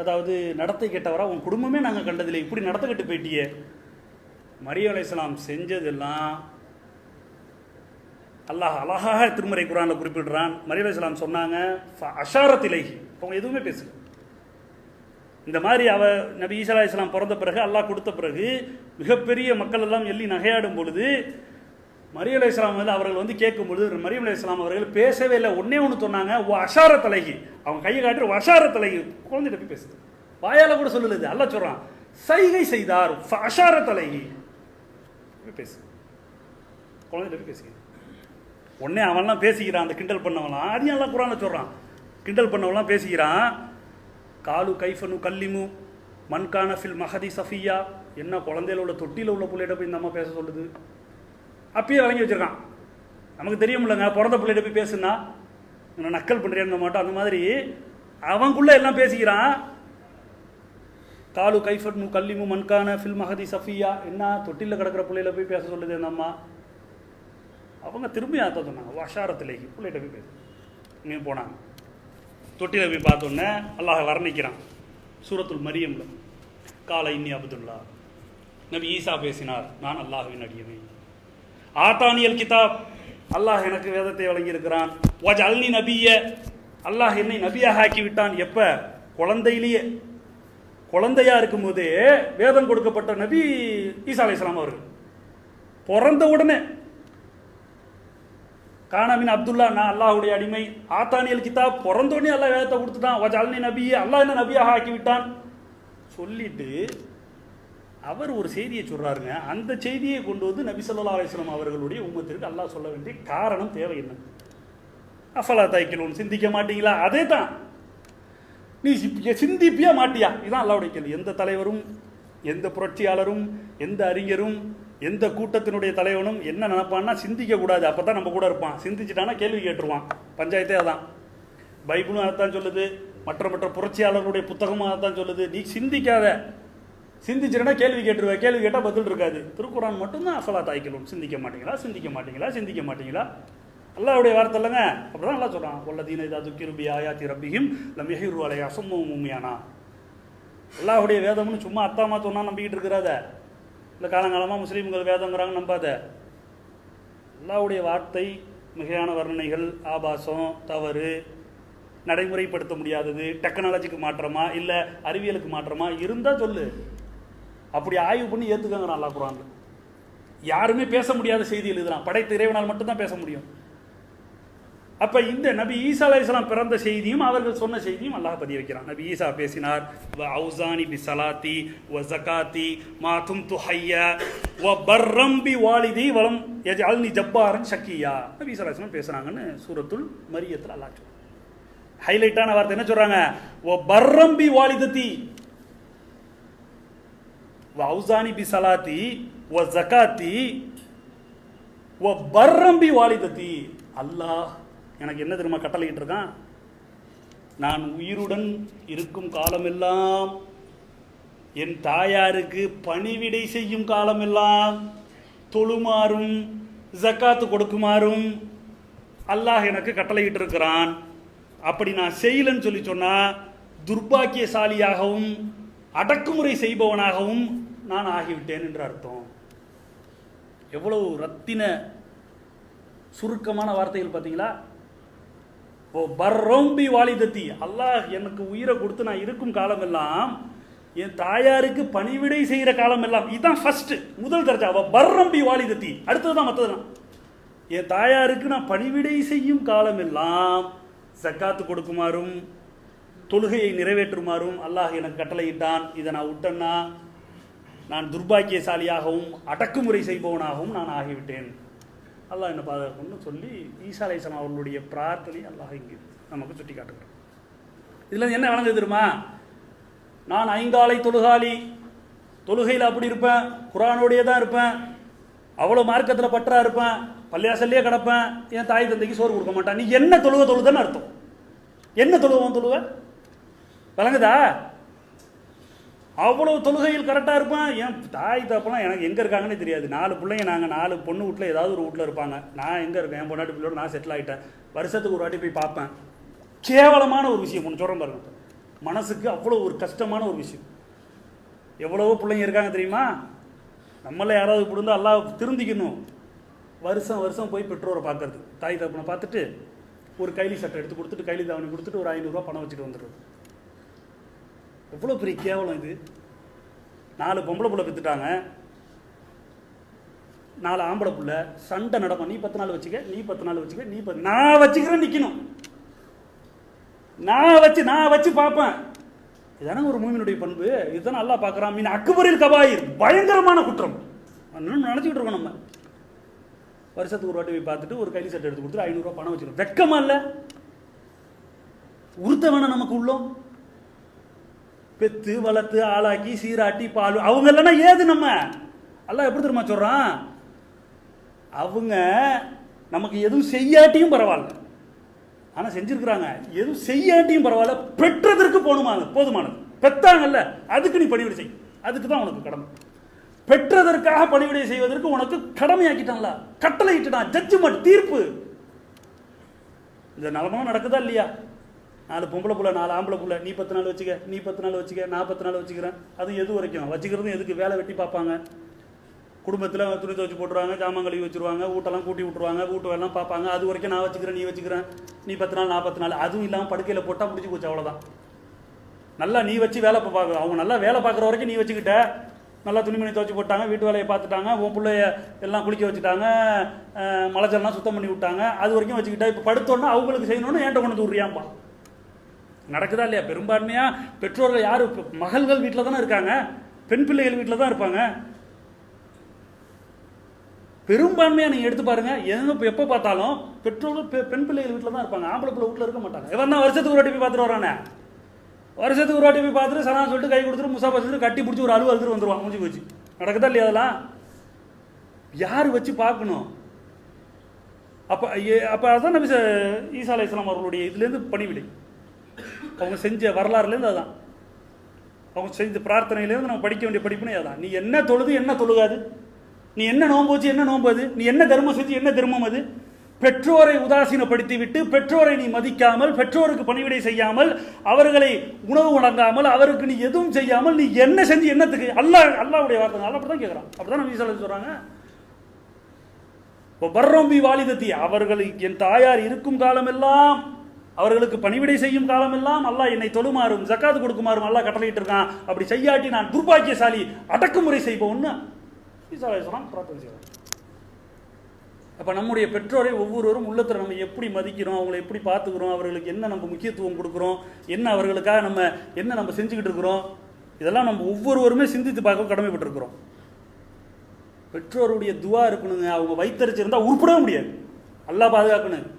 அதாவது நடத்தை கெட்டவரா, உன் குடும்பமே நாங்கள் கண்டதில்லை, இப்படி நடத்த கெட்டு போயிட்டியே. மரியம் அலைஹிஸ்ஸலாம் செஞ்சதெல்லாம் அல்லாஹ் அழகாக திருமறை குர்ஆன்ல குறிப்பிடுறான். மரியம் அலைஹிஸ்ஸலாம் சொன்னாங்க, அஷாரத் இலைஹி, அவங்க எதுவுமே பேசல. இந்த மாதிரி நபி ஈசா அலைஹிஸ்ஸலாம் பிறந்த பிறகு, அல்லாஹ் கொடுத்த பிறகு, மிகப்பெரிய மக்கள் எல்லாம் எள்ளி நகையாடும் பொழுது மரியம் அலைஹிஸ்ஸலாம் அவர்கள் கேட்கும் பொழுது மரியம் அலைஹிஸ்ஸலாம் அவர்கள் பேசவே இல்லை. ஒன்னே ஒன்று சொன்னாங்க, ஓ அஷாரத் இலைஹி, அவங்க கையை காட்டி அஷாரத் இலைஹி, குழந்தைகிட்ட போய் பேசுது, வாயால கூட சொல்லலுது. அல்லாஹ் சொல்றான், சைகை செய்தார், அஷாரத் இலைஹி, பேசு, குழந்தைகிட்ட போய் பேசுங்க. உடனே அவன்லாம் பேசிக்கிறான், அந்த கிண்டல் பண்ணவெல்லாம், அதையும் எல்லாம் குர்ஆன்ல சொல்றான், கிண்டல் பண்ணவெல்லாம் பேசிக்கிறான். காலு கைஃபனு கல்லிமு மன்கான ஃபில் மஹதி சஃபியா, என்ன குழந்தையில உள்ள தொட்டியில் உள்ள பிள்ளைகிட்ட போய் இந்த அம்மா பேச சொல்லுது. அப்பயே வழங்கி வச்சிருக்கான். நமக்கு தெரியுமில்லங்க, பிறந்த பிள்ளைகிட்ட போய் பேசுனா நான் நக்கல் பண்ணுறேன்னு மாட்டோம். அந்த மாதிரி அவங்குள்ள எல்லாம் பேசிக்கிறான். காலு கைஃபனு கல்லிமு மன்கான ஃபில் மஹதி சஃபியா, என்ன தொட்டியில் கிடக்கிற பிள்ளையில போய் பேச சொல்லுது அந்த அம்மா. அவங்க திரும்பி அர்த்தம் சொன்னாங்க, வஷாரத்திலேக்கு பிள்ளைகிட்ட போய் பேசு. இங்கே போனாங்க, தொட்டியில் போய் பார்த்தோன்னே அல்லாஹ் வர்ணிக்கிறான் சூரத்துல் மரியம்ல, கால இன்னி அப்துல்லா, நபி ஈசா பேசினார், நான் அல்லாஹ்வின் அடியவன். ஆத்தானியல் கிதாப், அல்லாஹ் எனக்கு வேதத்தை வழங்கியிருக்கிறான். வஜஅல்னி நபிய, அல்லாஹ் என்னை நபியாக ஆக்கி விட்டான். எப்ப, குழந்தையிலேயே, குழந்தையா இருக்கும்போதே வேதம் கொடுக்கப்பட்ட நபி ஈசா அலைஹிஸ்ஸலாம் அவர்கள். பிறந்த உடனே கானாமின் அப்துல்லா, நான் அல்லாஹுடைய அடிமை. ஆத்தானியல் கிதாப், பிறந்த உடனே அல்லாஹ் வேதத்தை கொடுத்துட்டான். வஜஅல்னி நபிய, அல்லாஹ் என்ன நபியாக ஆக்கி விட்டான் சொல்லிட்டு அவர் ஒரு செய்தியை சொல்றாருங்க. அந்த செய்தியை கொண்டு வந்து நபி ஸல்லல்லாஹு அலைஹி வஸல்லம் அவர்களுடைய உம்மத்திற்கு அல்லாஹ் சொல்ல வேண்டிய காரணம் தேவை என்ன? அஃபலா தைக்கிலூன், சிந்திக்க மாட்டீங்களா? அதே தான், நீ சிந்திப்பியா மாட்டியா? இதுதான் அல்லாஹ்வுடைய கேள்வி. எந்த தலைவரும், எந்த புரட்சியாளரும், எந்த அறிஞரும், எந்த கூட்டத்தினுடைய தலைவனும் என்ன நினைப்பான்னா சிந்திக்க கூடாது, அப்பதான் நம்ம கூட இருப்பான். சிந்திச்சுட்டானா கேள்வி கேட்டுருவான். பஞ்சாயத்தே அதான். பைபிளும் அதைத்தான் சொல்லுது, மற்ற புரட்சியாளர்களுடைய புத்தகமும் அதைத்தான் சொல்லுது. நீ சிந்திக்காத, சிந்திச்சுட்டா கேள்வி கேட்டுருவேன், கேள்வி கேட்டால் பதில் இருக்காது. திருக்குரான் மட்டும்தான் அஃபலா தாய்க்கிலும், சிந்திக்க மாட்டீங்களா, சிந்திக்க மாட்டீங்களா, சிந்திக்க மாட்டீங்களா? அல்லாஹ்வுடைய வார்த்தை இல்லைங்க. அப்படிதான் நல்லா சொல்கிறான், வல்லதீன இதா துக்கிரு பி ஆயாத்தி ரப்பிஹிம் லம் யஹிரு அலைஹா ஸும்மஹும் உம்யானா. அல்லாஹ்வுடைய வேதம்னு சும்மா அத்தாமா சொன்னா நம்பிக்கிட்டு இருக்கிறாத, இல்லை காலங்காலமாக முஸ்லீம்கள் வேதங்கிறாங்க நம்பாத. அல்லாஹ்வுடைய வார்த்தை மிகையான வர்ணனைகள், ஆபாசம், தவறு, நடைமுறைப்படுத்த முடியாதது, டெக்னாலஜிக்கு மாற்றமா இல்லை அறிவியலுக்கு மாற்றமா இருந்தால் சொல்லு. அப்படி ஆய்வு பண்ணி ஏற்றுக்கங்கிறான் அல்லாஹ் குர்ஆன்ல. யாருமே பேச முடியாத செய்திகள் இதுதான், படைத்த இறைவனால் மட்டும்தான் பேச முடியும். அப்போ இந்த நபி ஈசா அலைஹிஸ்ஸலாம் பிறந்த செய்தியும் அவர்கள் சொன்ன செய்தியும் அல்லாஹ் பதிய வைக்கிறான். நபி ஈசா பேசினார், வ அவுசானி பி சலாத்தி வ ஜகாத்தி மா தும்து ஹய்யா வ பர்ரம் பி வாலிதி வலம் யஜ்அல்னி ஜப்பாரன் ஷக்கியா. நபி ஈசா அலைஹிஸ்ஸலாம் பேசுனாங்கன்னு சூரத்துல் மரியத்தில் அல்லாஹ் சொல்றான். ஹைலைட்டான வார்த்தை என்ன சொல்றாங்க? வ பர்ரம் பி வாலிதத்தி வ அவுசானி பி சலாத்தி வ ஜகாத்தி வ பர்ரம் பி வாலிதத்தி. அல்லாஹ் எனக்கு என்ன தெரியுமா கட்டளையிட்டு இருக்கான்? நான் உயிருடன் இருக்கும் காலமெல்லாம் என் தாயாருக்கு பணிவிடை செய்யும் காலமெல்லாம் தொழுமாறும் ஜக்காத்து கொடுக்குமாறும் அல்லாஹ் எனக்கு கட்டளையிட்டு இருக்கிறான். அப்படி நான் செய்யலன்னு சொல்லி சொன்னா துர்பாக்கியசாலியாகவும் அடக்குமுறை செய்பவனாகவும் நான் ஆகிவிட்டேன் என்று அர்த்தம். எவ்வளவு ரத்தின சுருக்கமான வார்த்தைகள் பார்த்தீங்களா? ஓ பர்ரோம்பி வாலிதத்தி, அல்லாஹ் எனக்கு உயிரை கொடுத்து நான் இருக்கும் காலமெல்லாம் என் தாயாருக்கு பணிவிடை செய்கிற காலம் எல்லாம். இதுதான் ஃபர்ஸ்ட், முதல் தரஜா. பர்ரம்பி வாலிதத்தி, அடுத்ததுதான் மற்றதுதான். என் தாயாருக்கு நான் பணிவிடை செய்யும் காலம் எல்லாம் ஜக்காத்து கொடுக்குமாறும் தொழுகையை நிறைவேற்றுமாறும் அல்லாஹ் எனக்கு கட்டளையிட்டான். இதை நான் விட்டேன்னா நான் துர்பாக்கியசாலியாகவும் அடக்குமுறை செய்பவனாகவும் நான் ஆகிவிட்டேன். அல்லாஹ் என்ன பாதுகாக்கணும்னு சொல்லி ஈசா அலைஹிஸ்ஸலாம் அவர்களுடைய பிரார்த்தனை அல்லாஹ் இங்கே நமக்கு சுட்டி காட்டுகிறார். இதில் என்ன வழங்குது தெரியுமா? நான் ஐங்காலை தொழுகாளி, தொழுகையில் அப்படி இருப்பேன், குர்ஆனோடையே தான் இருப்பேன், அவ்வளோ மார்க்கத்தில் பற்றா இருப்பேன், பள்ளியாசல்லையே கிடப்பேன், என் தாய் தந்தைக்கு சோறு கொடுக்க மாட்டான். நீ என்ன தொழுதுன்னு அர்த்தம்? என்ன தொழுவ வழங்குதா? அவ்வளோ தொழுகையில் கரெக்டாக இருப்பேன். என் தாய் தப்பெல்லாம் எனக்கு எங்கே இருக்காங்கன்னு தெரியாது. 4 பிள்ளைங்க, நாங்கள் 4 பொண்ணு வீட்டில் ஏதாவது ஒரு வீட்டில் இருப்பாங்க. நான் எங்கே இருக்கேன்? என் பொண்ணாட்டி பிள்ளையோட நான் செட்டில் ஆகிட்டேன். வருஷத்துக்கு ஒரு வாட்டி போய் பார்ப்பேன். கேவலமான ஒரு விஷயம் ஒன்று சொல்கிறேன் பாருங்க. மனசுக்கு அவ்வளோ ஒரு கஷ்டமான ஒரு விஷயம். எவ்வளவோ பிள்ளைங்க இருக்காங்க தெரியுமா? நம்மள யாராவது பிடிந்தா எல்லாம் திருந்திக்கணும். வருஷம் போய் பெற்றோரை பார்க்கறது, தாய் தப்பனை பார்த்துட்டு ஒரு கைலி சட்டை எடுத்து கொடுத்துட்டு கைலி தாவணி கொடுத்துட்டு ஒரு 500 ரூபா பணம் வச்சுட்டு வந்துடுறது. எவ்வளோ பெரிய கேவலம் இது. 4 பொம்பளை புள்ள பெற்றுட்டாங்க, 4 ஆம்பளை புள்ள. சண்டை நடக்கும். நீ 10 நாள் வச்சுக்க, நீ 10 நாள் வச்சுக்க, நீ நான் வச்சுக்கிறேன் நிற்கணும். நான் வச்சு பார்ப்பேன். இதுதானே ஒரு மூமினுடைய பண்பு. இதுதானே அல்லாஹ் பார்க்குறான். மீன் அக்பரில் கபாயிர், பயங்கரமான குற்றம் நினச்சிக்கிட்டு இருக்கோம் நம்ம. வருஷத்துக்கு ஒரு வாட்டி போய் பார்த்துட்டு ஒரு கைலி சட்டை எடுத்து கொடுத்துட்டு 500 ரூபா பணம் வச்சுக்கணும். வெக்கமா இல்லை? உறுத்த வேணாம் நமக்கு உள்ளோம். பெத்து வளர்த்து ஆளாக்கி சீராட்டி பால் அவங்க இல்லைன்னா ஏது நம்ம? அல்லாஹ் எப்படி தெரியுமா சொல்றான்? அவங்க நமக்கு எதுவும் செய்யாட்டியும் பரவாயில்ல, ஆனால் செஞ்சிருக்கிறாங்க. எதுவும் செய்யாட்டியும் பரவாயில்ல, பெற்றதற்கு போதுமானது. பெத்தாங்கல்ல, அதுக்கு நீ பணிவிடை செய். அதுக்கு தான் உனக்கு கடமை. பெற்றதற்காக பணிவிடை செய்வதற்கு உனக்கு கடமையாக்கிட்டான்ல, கட்டளை இட்டுட்டான். ஜட்ஜ்மெண்ட், தீர்ப்பு. இந்த நிலமும் நடக்குதா இல்லையா? 4 பொம்பளை புள்ள, 4 ஆம்பளை புள்ள. நீ 10 நாள் வச்சுக்க, நீ 10 நாள் வச்சுக்க, நான் 10 நாள் வச்சுக்கிறேன். அது எது வரைக்கும் வச்சுக்கிறதும்? எதுக்கு? வேலை வெட்டி பார்ப்பாங்க. குடும்பத்தில் துணி துவச்சி போட்டுருவாங்க, ஜாமான் கழுவி வச்சுருவாங்க, வீட்டெல்லாம் கூட்டி விட்டுருவாங்க, வீட்டு வேலைலாம் பார்ப்பாங்க. அது வரைக்கும் நான் வச்சுக்கிறேன், நீ வச்சுக்கிறேன், நீ 10 நாள், நான் 10 நாள். அதுவும் இல்லாமல் படுக்கையில் போட்டால் முடிச்சு போச்சு, அவ்வளோதான். நல்லா நீ வச்சு வேலை பார்க்க, அவங்க நல்லா வேலை பார்க்குற வரைக்கும் நீ வச்சுக்கிட்ட. நல்லா துணிமணி துவச்சி போட்டாங்க, வீட்டு வேலையை பார்த்துட்டாங்க, உன் பிள்ளைய எல்லாம் குளிக்க வச்சுட்டாங்க, மலைச்சல்லாம் சுத்தம் பண்ணி விட்டாங்க. அது வரைக்கும் வச்சுக்கிட்டா. இப்போ படுத்தோன்னா அவங்களுக்கு செய்யணும்னு ஏன்ட்ட கொண்டு விட்றியாம்பா. நடக்குதா இல்லையா? பெரும்பான்மையாக பெற்றோர்கள் யார்? மகள்கள் வீட்டில் தானே இருக்காங்க, பெண் பிள்ளைகள் வீட்டில் தான் இருப்பாங்க. பெரும்பான்மையாக நீங்கள் எடுத்து பாருங்க, எப்போ பார்த்தாலும் பெற்றோர்கள் பெண் பிள்ளைகள் வீட்டில் தான் இருப்பாங்க, ஆம்பளை பிள்ளை வீட்டில் இருக்க மாட்டாங்க. எவன் தான் வருஷத்துக்கு ஒரு வாட்டி போய் பார்த்துட்டு வரானே, வருஷத்துக்கு ஒரு வாட்டி போய் பார்த்துட்டு சனா சொல்லிட்டு கை கொடுத்துட்டு முசாபா சொல்லிட்டு கட்டி பிடிச்சி ஒரு அழுத்துட்டு வந்துடுவான், முடிஞ்சு போச்சு. நடக்குதா இல்லையா? அதெல்லாம் யார் வச்சு பார்க்கணும்? அப்போ அதான் நபி ஈசா அலைஹிஸ்ஸலாம் அவர்களுடைய இதுலேருந்து பணிவிடை, அவங்க செஞ்ச வரலாறுலேருந்து அதுதான், அவங்க செஞ்ச பிரார்த்தனையிலேருந்து நம்ம படிக்க வேண்டிய படிப்புனே அதான். நீ என்ன தொழுது என்ன தொழுகாது, நீ என்ன நோன்பு வச்சு என்ன நோன்பு அது, நீ என்ன தர்மம் செஞ்சு என்ன தர்மம் அது, பெற்றோரை உதாசீனப்படுத்தி விட்டு பெற்றோரை நீ மதிக்காமல், பெற்றோருக்கு பணிவிடை செய்யாமல், அவர்களை உணவு வழங்காமல், அவருக்கு நீ எதுவும் செய்யாமல் நீ என்ன செஞ்சு என்னத்துக்கு? அல்லாஹ்வுடைய வார்த்தை அல்ல அப்படிதான் கேட்குறான். அப்படிதான் நபி ஸல்லல்லாஹு அலைஹி வஸல்லம் சொல்றாங்க, பர்ரம்பி வாலிதத்தி, அவர்கள் என் தாயார் இருக்கும் காலமெல்லாம், அவர்களுக்கு பணிவிடை செய்யும் காலமெல்லாம் அல்லாஹ் என்னை தொழுமாறும் ஜக்காத் கொடுக்குமாறும் அல்லாஹ் கட்டளையிட்டு இருக்கான். அப்படி செய்யாட்டி நான் துர்பாக்கியசாலி, அடக்குமுறை செய்வோன்னு ஈசா அலைஹிஸ்ஸலாம் பிரார்த்தனை செய்வாங்க. அப்போ நம்முடைய பெற்றோரை ஒவ்வொருவரும் உள்ளத்தில் நம்ம எப்படி மதிக்கிறோம், அவங்களை எப்படி பார்த்துக்கிறோம், அவர்களுக்கு என்ன நம்ம முக்கியத்துவம் கொடுக்குறோம், என்ன அவர்களுக்காக நம்ம செஞ்சுக்கிட்டு இருக்கிறோம், இதெல்லாம் நம்ம ஒவ்வொருவருமே சிந்தித்து பார்க்க கடமைப்பட்டிருக்கிறோம். பெற்றோருடைய துவா இருக்கணுங்க. அவங்க வயிற்றறிச்சிருந்தா உருப்படவே முடியாது, அல்லாஹ் பாதுகாக்கணும்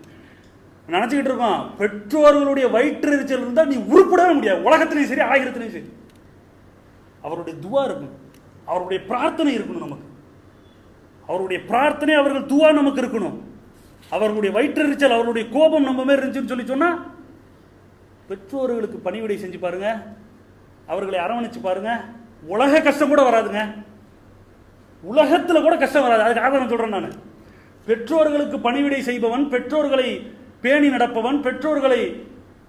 நினச்சிக்கிட்டு இருக்கோம். பெற்றோர்களுடைய வயிற்றறிச்சல் இருந்தால் நீ உருப்படவே முடியாது, உலகத்திலையும் சரி ஆயிரத்திலையும் சரி. அவருடைய துவா இருக்கணும், அவருடைய பிரார்த்தனை இருக்கணும் நமக்கு, அவருடைய பிரார்த்தனை அவர்கள் துவா நமக்கு இருக்கணும். அவர்களுடைய வயிற்றறிச்சல், அவருடைய கோபம் நம்ம மேல் இருந்துச்சுன்னு சொல்லி சொன்னா, பெற்றோர்களுக்கு பணிவிடை செஞ்சு பாருங்க, அவர்களை அரவணைச்சு பாருங்க, உலக கஷ்டம் கூட வராதுங்க, உலகத்துல கூட கஷ்டம் வராது. அதுக்கு ஆதாரம் சொல்றேன் நான். பெற்றோர்களுக்கு பணிவிடை செய்பவன், பெற்றோர்களை பேணி நடப்பவன், பெற்றோர்களை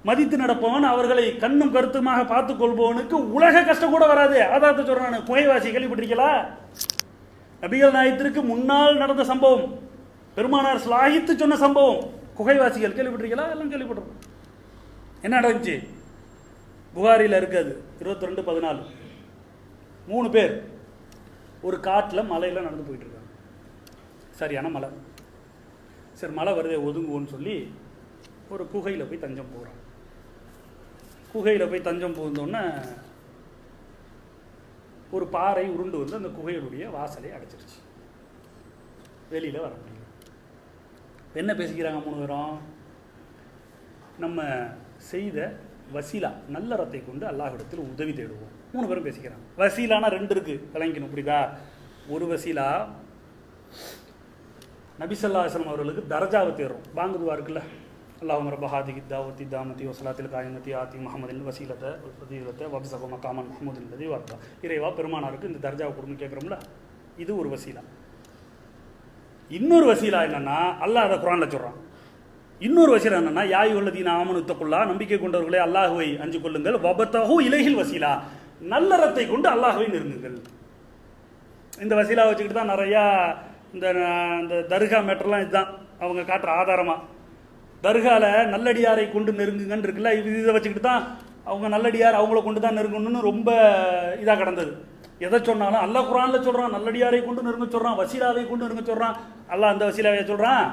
மதித்து நடப்பவன், அவர்களை கண்ணும் கருத்துமாக பார்த்துக் கொள்பவனுக்கு உலக கஷ்டம் கூட வராது. ஆதாரத்தை சொல்றேன் நான். குகைவாசி கேள்விப்பட்டிருக்கீங்களா? நபிகள் நாயகத்திற்கு முன்னால் நடந்த சம்பவம், பெருமானார் ஸ்லாகித்து சொன்ன சம்பவம். குகைவாசிகள் கேள்விப்பட்டிருக்கீங்களா? எல்லாம் கேள்விப்பட்டிருக்கோம். என்ன நடந்துச்சு? புகாரில் இருக்காது 22:14. 3 பேர் ஒரு காட்டில் மலையில் நடந்து போயிட்டு இருக்காங்க. சரியான மலை. சரி, மழை வருதே ஒதுங்குவோன்னு சொல்லி ஒரு குகையில் போய் தஞ்சம் போகிறாங்க. குகையில் போய் தஞ்சம் போந்தோன்னே ஒரு பாறை உருண்டு வந்து அந்த குகையுடைய வாசலை அடைச்சிருச்சு, வெளியில் வர முடியல. என்ன பேசிக்கிறாங்க 3 பேரும்? நம்ம செய்த வசீலா நல்லறத்தை கொண்டு அல்லாஹ்விடத்தில் உதவி தேடுவோம். 3 பேரும் பேசிக்கிறாங்க. வசீலானா 2 இருக்கு, விளங்கிக்கணும். புரியுதா? ஒரு வசீலா நபி ஸல்லல்லாஹு அலைஹி வஸல்லம் அவர்களுக்கு தரஜாவை தேடுறோம். பாங்குதுவா இருக்குல்ல, அல்லாஹும்ம ரப்ப ஹாதிஹி தாவத்தி தாமத்தி வஸலாத்தில் காயிமத்தி ஆதி முஹம்மதின் வசீலத்தை ஃபதீலத்தை வப்ஸஹு மகாமன் முஹம்மதின் லதி வர்தா. இறைவா, பெருமானாருக்கு இந்த தர்ஜாவை கொடுன்னு கேட்குறோம்ல, இது ஒரு வசீலா. இன்னொரு வசீலா என்னன்னா, அல்லாஹ் அதை குர்ஆன்ல சொல்றான். இன்னொரு வசீலா என்னன்னா, யா அய்யுஹல்லதீன ஆமனு தக்குல்லா, நம்பிக்கை கொண்டவர்களே அல்லாஹ்வை அஞ்சு கொள்ளுங்கள், வபத்தஹு இலைஹில் வசீலா, நல்லறத்தை கொண்டு அல்லாஹ்வை நெருங்குங்கள். இந்த வசீலா வச்சுக்கிட்டு தான் நிறையா இந்த தர்கா மேட்டர்லாம் இதுதான் அவங்க காட்டுற ஆதாரமா. தர்கால நல்லடியாரை கொண்டு நெருங்குங்கன்னு இருக்குல்ல, இதை வச்சுக்கிட்டு தான் அவங்க நல்லடியார் அவங்கள கொண்டு தான் நெருங்கணும்னு ரொம்ப இதாக கிடந்தது. எதை சொன்னாலும் அல்லாஹ் குர்ஆன்ல சொல்றான், நல்லடியாரை கொண்டு நெருங்க சொல்றான், வசீலாவை கொண்டு நெருங்க சொல்றான். அல்லாஹ் அந்த வசீலாவை சொல்றான்.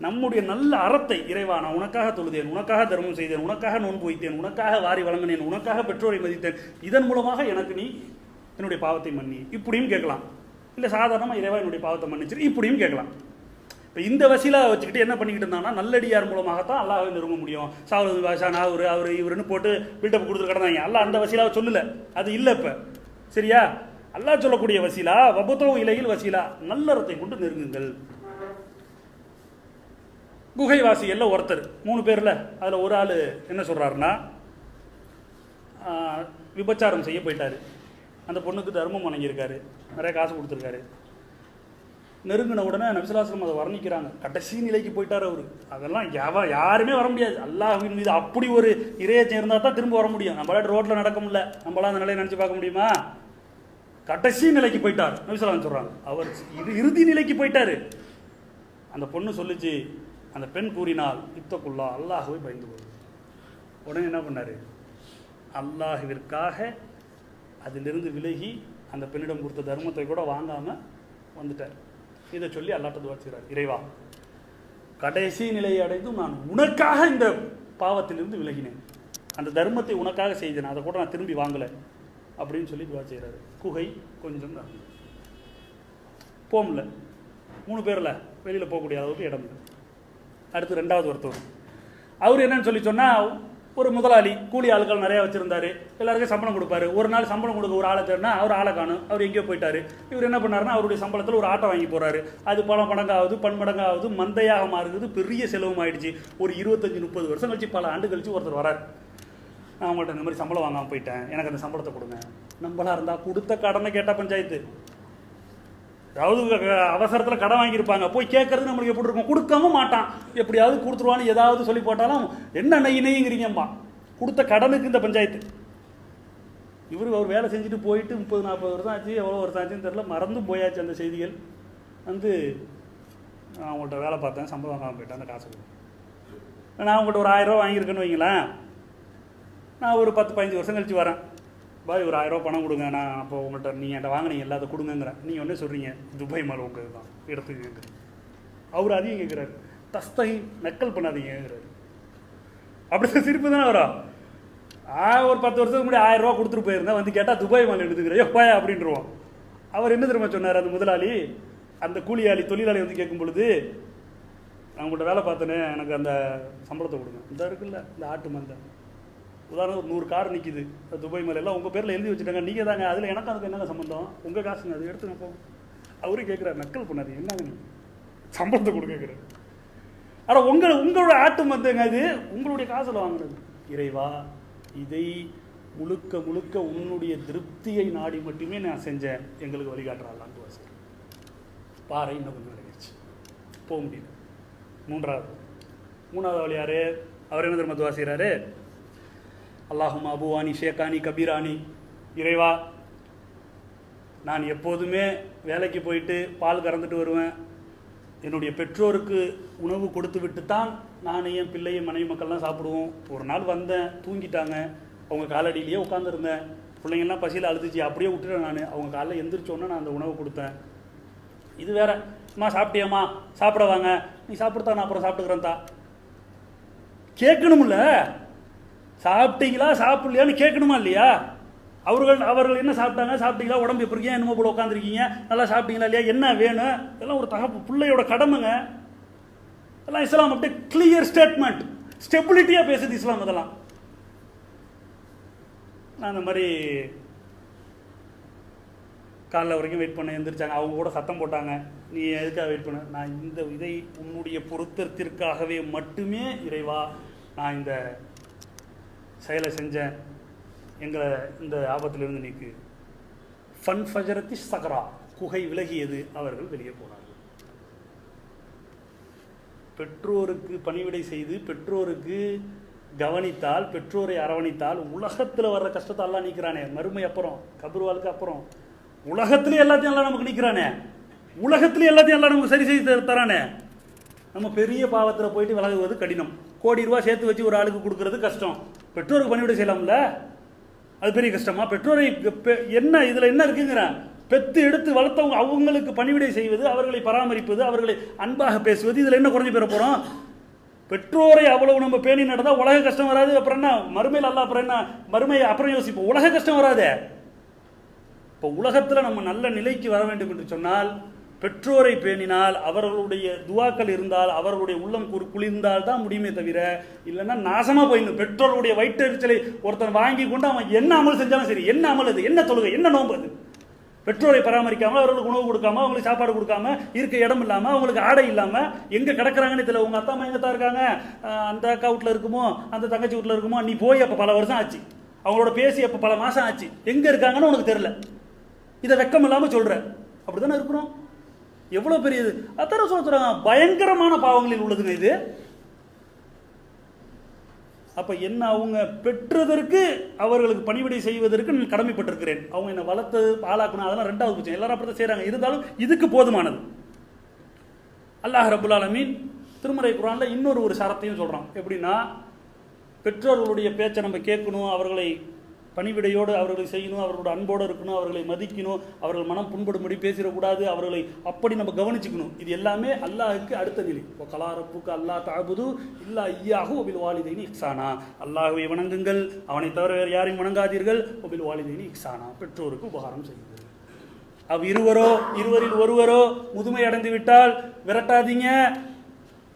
நம்முடைய நல்ல அறத்தை, இறைவா நான் உனக்காக தொழுதேன், உனக்காக தர்மம் செய்தேன், உனக்காக நோன்பு வைத்தேன், உனக்காக வாரி வழங்கினேன், உனக்காக பெற்றோரை மதித்தேன், இதன் மூலமாக எனக்கு நீ என்னுடைய பாவத்தை மன்னி, இப்படியும் கேட்கலாம். இல்லை சாதாரணமாக இறைவா என்னுடைய பாவத்தை மன்னிச்சிரு, இப்படியும் கேட்கலாம். இப்போ இந்த வசீலா வச்சுக்கிட்டு என்ன பண்ணிக்கிட்டு இருந்தாங்கன்னா, நல்லடியார் மூலமாகத்தான் அல்லாஹ்வை நெருங்க முடியும். சாவுல் பாஷா அவர் இவருன்னு போட்டு பில்டப் கொடுத்துட்டு கிடந்தாங்க. அல்லாஹ் அந்த வசீலாவை சொல்லலை, அது இல்லை. இப்போ சரியா? அல்லாஹ் சொல்லக்கூடிய வசீலா வபத்தோ இலையில் வசீலா, நல்லறத்தை கொண்டு நெருங்குங்கள். குகைவாசிகள்ல ஒருத்தர் 3 பேர்ல அதில் ஒரு ஆள் என்ன சொல்கிறாருன்னா, விபச்சாரம் செய்ய போயிட்டாரு. அந்த பொண்ணுக்கு தர்மம் வணங்கியிருக்காரு, நிறைய காசு கொடுத்துருக்காரு. நெருங்கின உடனே நபி ஸல்லல்லாஹு அலைஹி வஸல்லம் அதை வர்ணிக்கிறாங்க. கடைசி நிலைக்கு போயிட்டார் அவர். அதெல்லாம் யாருமே வர முடியாது. அல்லாஹ்வின் மீது அப்படி ஒரு இறையச்சம் இருந்தால் தான் திரும்ப வர முடியும். நம்மளால ரோட்டில் நடக்க முடியல, நம்மளால அந்த நிலையை நினச்சி பார்க்க முடியுமா? கடைசி நிலைக்கு போயிட்டார் நபி ஸல்லல்லாஹு அலைஹி வஸல்லம் சொல்கிறாங்க. அவர் இறுதி நிலைக்கு போயிட்டாரு. அந்த பொண்ணு சொல்லிச்சு, அந்த பெண் கூறினால், இத்தக்குல்லா, அல்லாஹ்வை பயந்து கொள். உடனே என்ன பண்ணார்? அல்லாஹ்விற்காக அதிலிருந்து விலகி அந்த பெண்ணிடம் கொடுத்த தர்மத்தை கூட வாங்காமல் வந்துட்டார். இதை சொல்லி அல்லாஹ்ட்ட துஆ செய்கிறார், இறைவா கடைசி நிலையை அடைந்தும் நான் உனக்காக இந்த பாவத்திலிருந்து விலகினேன், அந்த தர்மத்தை உனக்காக செய்தேன், அதை கூட நான் திரும்பி வாங்கலை அப்படின்னு சொல்லி துஆ செய்கிறாரு. குகை கொஞ்சம் போகல, 3 பேரில் வெளியில் போகக்கூடிய அளவுக்கு இடம் இல்லை. அடுத்து 2வது ஒருத்தர், அவர் என்னன்னு சொல்லி சொன்னால், ஒரு முதலாளி கூலி ஆட்கள் நிறையா வச்சுருந்தாரு, எல்லாருக்கும் சம்பளம் கொடுப்பாரு. ஒரு நாள் சம்பளம் கொடுக்க ஒரு ஆளை தேடினா அவர் ஆளை காணும், அவர் எங்கேயோ போயிட்டாரு. இவர் என்ன பண்ணாருன்னா அவருடைய சம்பளத்தில் ஒரு ஆட்டை வாங்கி போகிறாரு. அது பல மடங்காவது பன்மடங்காவது மந்தையாக மாறுது, பெரிய செலவும் ஆயிடுச்சு. ஒரு 25-30 வருஷம் கழிச்சு, பல ஆண்டு கழிச்சு ஒருத்தர் வரார். நான் அவங்கள்ட்ட இந்த மாதிரி சம்பளம் வாங்காமல் போயிட்டேன், எனக்கு அந்த சம்பளத்தை கொடுங்க. நம்மளா இருந்தால் கொடுத்த கடனை கேட்டால் பஞ்சாயத்து, அதாவது அவசரத்தில் கடன் வாங்கியிருப்பாங்க, போய் கேட்கறது நம்மளுக்கு எப்படி இருக்கும்? கொடுக்காம மாட்டான், எப்படியாவது கொடுத்துருவான்னு ஏதாவது சொல்லி போட்டாலும் என்ன நெய்ங்கிறீங்கம்மா, கொடுத்த கடனுக்கு இந்த பஞ்சாயத்து. அவர் வேலை செஞ்சுட்டு போயிட்டு 30-40 வருஷம் ஆச்சு, எவ்வளோ வருஷம் ஆச்சுன்னு தெரியல, மறந்து போயாச்சு அந்த செய்திகள். வந்து நான் அவங்கள்ட்ட வேலை பார்த்தேன், சம்பளம் வாங்காமல் போயிட்டேன், அந்த காசு நான் அவங்கள்ட்ட ஒரு 1000 ரூபா வாங்கியிருக்கேன்னு வைங்களேன். நான் ஒரு 10-15 வருஷம் கழிச்சு வரேன், பாய் ஒரு 1000 ரூபா பணம் கொடுங்க, நான் அப்போ உங்கள்கிட்ட நீங்கள் என்கிட்ட வாங்கினீங்க எல்லாத்த கொடுங்கிறேன். நீங்கள் ஒன்றே சொல்கிறீங்க துபாய் மால் உங்கள் தான் எடுத்துக்கங்க. அவர் அதையும் கேட்குறாரு, தஸ்தகி நக்கல் பண்ணாதீங்கிறாரு. அப்படி சிரிப்பு தானே வரும். ஒரு 10 வருஷத்துக்கு முன்னாடி 1000 ரூபா கொடுத்துட்டு போயிருந்தேன், வந்து கேட்டால் துபாய் மால் எடுத்துக்கிறேன் எப்போயா அப்படின்றவோம். அவர் என்ன தெரியுமா சொன்னார், அந்த முதலாளி அந்த கூலியாளி தொழிலாளி வந்து கேட்கும் பொழுது, நான் உங்கள்கிட்ட வேலை பார்த்தேனே, எனக்கு அந்த சம்பளத்தை கொடுங்க. இந்த இருக்குல்ல இந்த ஆட்டு மந்தை, உதாரணம் ஒரு 100 கார் நிற்கிது துபாய் மேலே, எல்லாம் உங்கள் பேரில் எழுதி வச்சுட்டாங்க, நீங்கள் தாங்க, அதில் எனக்கு அதுக்கு என்னங்க சம்பந்தம், உங்கள் காசுங்க, அது எடுத்துங்க போ. அவரும் கேட்குறாரு, நக்கல் பண்ணாது, என்னங்க நீ சம்பளத்தை கொடுக்க கேட்குறாரு. ஆனால் உங்களோட ஆட்டு மந்தங்க, அது உங்களுடைய காசில் வாங்கினது. இறைவா, இதை முழுக்க முழுக்க உன்னுடைய திருப்தியை நாடி மட்டுமே நான் செஞ்சேன், எங்களுக்கு வழிகாட்டுறாங்களான்னு வாசி பாறை. இன்னும் கொஞ்சம் விளையாச்சு போக முடியல. 3வது வழி யாரு? அவர் என்ன தெரியுமா வாசிக்கிறாரு, அல்லாஹும் அபுவானி ஷேக்கானி கபீரானி, இறைவா நான் எப்போதுமே வேலைக்கு போயிட்டு பால் கறந்துட்டு வருவேன், என்னுடைய பெற்றோருக்கு உணவு கொடுத்து விட்டு தான் நான் என் பிள்ளையும் மனைவி மக்கள்லாம் சாப்பிடுவோம். ஒரு நாள் வந்தேன், தூங்கிட்டாங்க, அவங்க காலடியிலேயே உட்காந்துருந்தேன், பிள்ளைங்கள்லாம் பசியில் அழுதுச்சு, அப்படியே விட்டுட்டேன். நான் அவங்க காலையில் எந்திரிச்சோன்னே நான் அந்த உணவு கொடுத்தேன். இது வேற, அம்மா சாப்பிட்டியாம்மா, சாப்பிட வாங்க, நீ சாப்பிடுத்தா, நான் அப்புறம் சாப்பிட்டுக்கிறேன் தா. கேட்கணும்ல, சாப்பிட்டீங்களா சாப்பிடலையான்னு கேட்கணுமா இல்லையா? அவர்கள் என்ன சாப்பிட்டாங்க, சாப்பிட்டீங்களா, உடம்பு எப்படி இருக்கீங்க, என்னமோ போல உட்காந்துருக்கீங்க, நல்லா சாப்பிட்டீங்களா இல்லையா, என்ன வேணும், இதெல்லாம் ஒரு பிள்ளையோட கடமைங்க. எல்லாம் இஸ்லாம் அப்படியே கிளியர் ஸ்டேட்மெண்ட், ஸ்டெபிலிட்டியாக பேசுது இஸ்லாம். அதெல்லாம் நான் அந்த மாதிரி காலைல வரைக்கும் வெயிட் பண்ண, எந்திரிச்சாங்க, அவங்க கூட சத்தம் போட்டாங்க, நீ எதுக்காக வெயிட் பண்ண? நான் இதை உன்னுடைய பொருத்தத்திற்காகவே மட்டுமே இறைவா நான் இந்த செயலை செஞ்சேன், எங்களை இந்த ஆபத்திலிருந்து நீக்கு. ஃபன் ஃபஜரத்தி சகரா, குகை விலகியது, அவர்கள் வெளியே போனார்கள். பெற்றோருக்கு பணிவிடை செய்து பெற்றோருக்கு கவனித்தால், பெற்றோரை அரவணைத்தால், உலகத்தில் வர்ற கஷ்டத்தை எல்லாம் நீக்கிறானே, மறுமை அப்புறம் கபர் வாழ்க்கை அப்புறம் உலகத்திலே எல்லாத்தையும் எல்லாம் நமக்கு நிற்கிறானே, உலகத்திலே எல்லாத்தையும் எல்லாம் நமக்கு சரி செய்து தரானே. நம்ம பெரிய பாவத்தில் போயிட்டு விலகுவது கடினம். கோடி ரூபா சேர்த்து வச்சு ஒரு ஆளுக்கு கொடுக்கறது கஷ்டம், பெற்றோருக்கு பணிவிடை செய்யலாம்ல, அது பெரிய கஷ்டமா? பெற்றோரை என்ன இதில் என்ன இருக்குங்கிற, பெத்து எடுத்து வளர்த்தவங்க அவங்களுக்கு பணிவிடை செய்வது, அவர்களை பராமரிப்பது, அவர்களை அன்பாக பேசுவது, இதில் என்ன குறைஞ்சி பெற போகிறோம்? பெற்றோரை அவ்வளவு நம்ம பேணி நடந்தால் உலக கஷ்டம் வராது. அப்புறம் என்ன மறுமையில் அல்ல, அப்புறம் என்ன மறுமையை அப்புறம் யோசிப்போம், உலக கஷ்டம் வராதே. இப்போ உலகத்தில் நம்ம நல்ல நிலைக்கு வர வேண்டும் என்று சொன்னால், பெற்றோரை பேணினால், அவர்களுடைய துவாக்கள் இருந்தால், அவர்களுடைய உள்ளம் குளிர்ந்தால் தான் முடியுமே தவிர, இல்லைன்னா நாசமாக போயிடணும். பெற்றோருடைய வயிற்றெரிச்சலை ஒருத்தன் வாங்கி கொண்டு அவன் என்ன அமல் செஞ்சாலும் சரி, என்ன அமல் அது, என்ன தொழுகை, என்ன நோம்பு அது, பெற்றோரை பராமரிக்காமல், அவர்களுக்கு உணவு கொடுக்காம, அவங்களுக்கு சாப்பாடு கொடுக்காம, இருக்க இடம் இல்லாமல், அவங்களுக்கு ஆடை இல்லாமல், எங்கே கிடக்கிறாங்கன்னு தெரியல. உங்கள் அத்தா அம்மா எங்கே தான் இருக்காங்க, அந்த அக்கா வீட்டில் இருக்குமோ, அந்த தங்கச்சி வீட்டில் இருக்குமோ, நீ போய் அப்போ பல வருஷம் ஆச்சு, அவங்களோட பேசி அப்போ பல மாதம் ஆச்சு, எங்கே இருக்காங்கன்னு உனக்கு தெரியல. இதை வெக்கம் இல்லாமல் சொல்கிற, அப்படி தானே இருக்கிறோம். எவ்வளோ பெரியது அத்தனை சொல்றாங்க, பயங்கரமான பாவங்களில் உள்ளதுங்க இது. அப்போ என்ன, அவங்க பெற்றதற்கு அவர்களுக்கு பணிவிடை செய்வதற்கு நான் கடமைப்பட்டிருக்கிறேன். அவங்க என்னை வளர்த்து ஆளாக்கணும், அதெல்லாம் 2வது பட்சம், எல்லாரும் அப்படி தான் செய்கிறாங்க. இருந்தாலும் இதுக்கு போதுமானது. அல்லாஹ் ரப்புல் ஆலமீன் திருமறை குர்ஆன்ல இன்னொரு சரத்தையும் சொல்கிறான். எப்படின்னா, பெற்றோர்களுடைய பேச்சை நம்ம கேட்கணும், அவர்களை பணிவிடையோடு அவர்களை செய்யணும், அவர்களோட அன்போடு இருக்கணும், அவர்களை மதிக்கணும், அவர்கள் மனம் புண்படும்படி பேசிடக்கூடாது, அவர்களை அப்படி நம்ம கவனிச்சுக்கணும். இது எல்லாமே அல்லாஹுக்கு அடுத்த நிலை. இப்போ கலாரப்புக்கு அல்லா தாபுது இல்லா ஐயாஹு ஒபில் வாலிதைனி இக்ஸானா, அல்லாஹுவை வணங்குங்கள், அவனை தவிர வேறு யாரையும் வணங்காதீர்கள், ஒபில் வாலிதைனி இக்ஸானா, பெற்றோருக்கு உபகாரம் செய்யுங்கள். இருவரில் ஒருவரோ முதுமை அடைந்து விட்டால் விரட்டாதீங்க.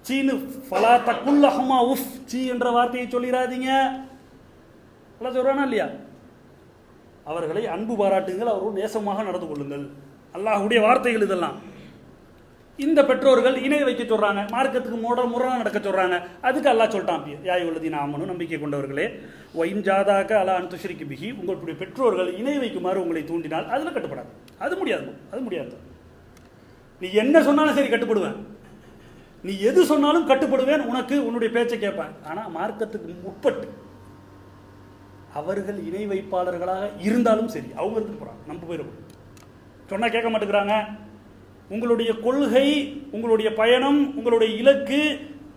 சீனு ஃபலா தக்குல் அஹ்மா உஃப், சீ என்ற வார்த்தையை சொல்லிடாதீங்க. எல்லாம் சொல்றானா இல்லையா? அவர்களை அன்பு பாராட்டுங்கள், அவர்கள் நேசமாக நடந்து கொள்ளுங்கள். அல்லாஹ்வுடைய வார்த்தைகள் இதெல்லாம். இந்த பெற்றோர்கள் இணை வைக்க சொல்றாங்க, மார்க்கத்துக்கு முரணா நடக்க சொல்றாங்க. அதுக்கு அல்லாஹ் சொல்லிட்டான், யாய் உள்ளதீன ஆமனு, நம்பிக்கை கொண்டவர்களே, ஒயின் ஜாதாக்க அலா அன் துஷ்ரிக்கு பிஹி, உங்களுடைய பெற்றோர்கள் இணை வைக்குமாறு உங்களை தூண்டினால் அதுல கட்டுப்படாது. அது முடியாது. நீ என்ன சொன்னாலும் சரி கட்டுப்படுவேன், நீ எது சொன்னாலும் கட்டுப்படுவேன், உனக்கு உன்னுடைய பேச்சை கேட்பேன். ஆனா மார்க்கத்துக்கு உட்பட்டு அவர்கள் இணை வைப்பாளர்களாக இருந்தாலும் சரி, அவங்க இருந்து போறாங்க, நம்ம போயிடும் சொன்னா கேட்க மாட்டேங்கிறாங்க. உங்களுடைய கொள்கை, உங்களுடைய பயணம், உங்களுடைய இலக்கு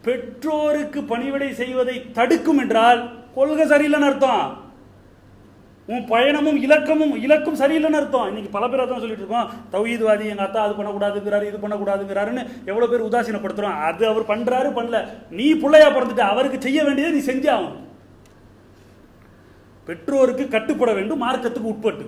பெற்றோருக்கு பணிவிடை செய்வதை தடுக்கும் என்றால் கொள்கை சரியில்லைன்னு அர்த்தம். உன் பயணமும் இலக்கும் சரியில்லைன்னு அர்த்தம். இன்னைக்கு பல பேர் தான் சொல்லிட்டு இருக்கோம், தௌஹீத்வாதி எங்க அத்தா அது பண்ணக்கூடாதுங்கிறாரு, இது பண்ணக்கூடாதுங்கிறாருன்னு எவ்வளவு பேர் உதாசீனப்படுத்துறோம். அது அவர் பண்றாரு, பண்ணல, நீ பிள்ளையா பிறந்துட்ட, அவருக்கு செய்ய வேண்டியதை நீ செஞ்சாகும். பெற்றோருக்கு கட்டுப்பட வேண்டும், மார்க்கத்துக்கு உட்பட்டு.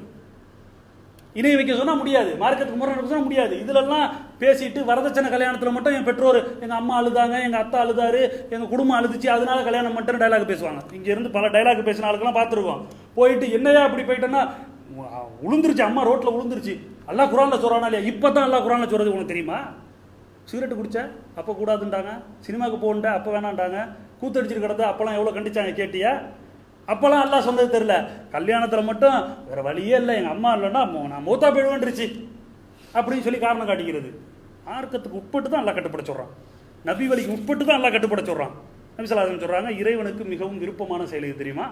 இணை வைக்க சொன்னா முடியாது, மார்க்கத்துக்கு முறை சொன்னா முடியாது. இதுலெல்லாம் பேசிட்டு வரதட்சணை கல்யாணத்தில் மட்டும் என் பெற்றோர், எங்க அம்மா அழுதாங்க, எங்க அத்தா அழுதாரு, எங்க குடும்பம் அழுதுச்சு, அதனால கல்யாணம் மட்டும் டைலாக் பேசுவாங்க. இங்க இருந்து பல டைலாக் பேசின ஆளுக்கெல்லாம் பார்த்துருக்கோம். போயிட்டு என்னையா அப்படி போயிட்டேன்னா, உளுந்துருச்சு அம்மா, ரோட்ல உளுந்துருச்சு, அல்லாஹ் குர்ஆன்ல சொல்றானா இல்லையா? இப்பதான் அல்லாஹ் குர்ஆன்ல சொல்றது உனக்கு தெரியுமா? சிகரெட் குடிச்ச அப்ப கூடாதுன்றாங்க, சினிமாவுக்கு போகண்ட அப்ப வேணான்றாங்க, கூத்தடிச்சிட்டு கிடந்த அப்பெல்லாம் எவ்வளவு கண்டிச்சாங்க கேட்டியா? அப்பெல்லாம் அல்லாஹ் சொன்னது தெரியல. கல்யாணத்தில் மட்டும் வேற வழியே இல்லை, எங்கள் அம்மா இல்லைன்னா நான் மூத்தா போயிடுவேன்ருச்சு அப்படின்னு சொல்லி காரணம் காட்டிக்கிறது. மார்க்கத்துக்கு உட்பட்டு தான் அல்லாஹ் கட்டுப்பட சொல்கிறான், நபி வழிக்கு உட்பட்டு தான் அல்லாஹ் கட்டுப்பட சொல்கிறான். நபி ஸல்லல்லாஹு அலைஹி வஸல்லம் சொல்கிறாங்க, இறைவனுக்கு மிகவும் விருப்பமான செயல் இது தெரியுமா?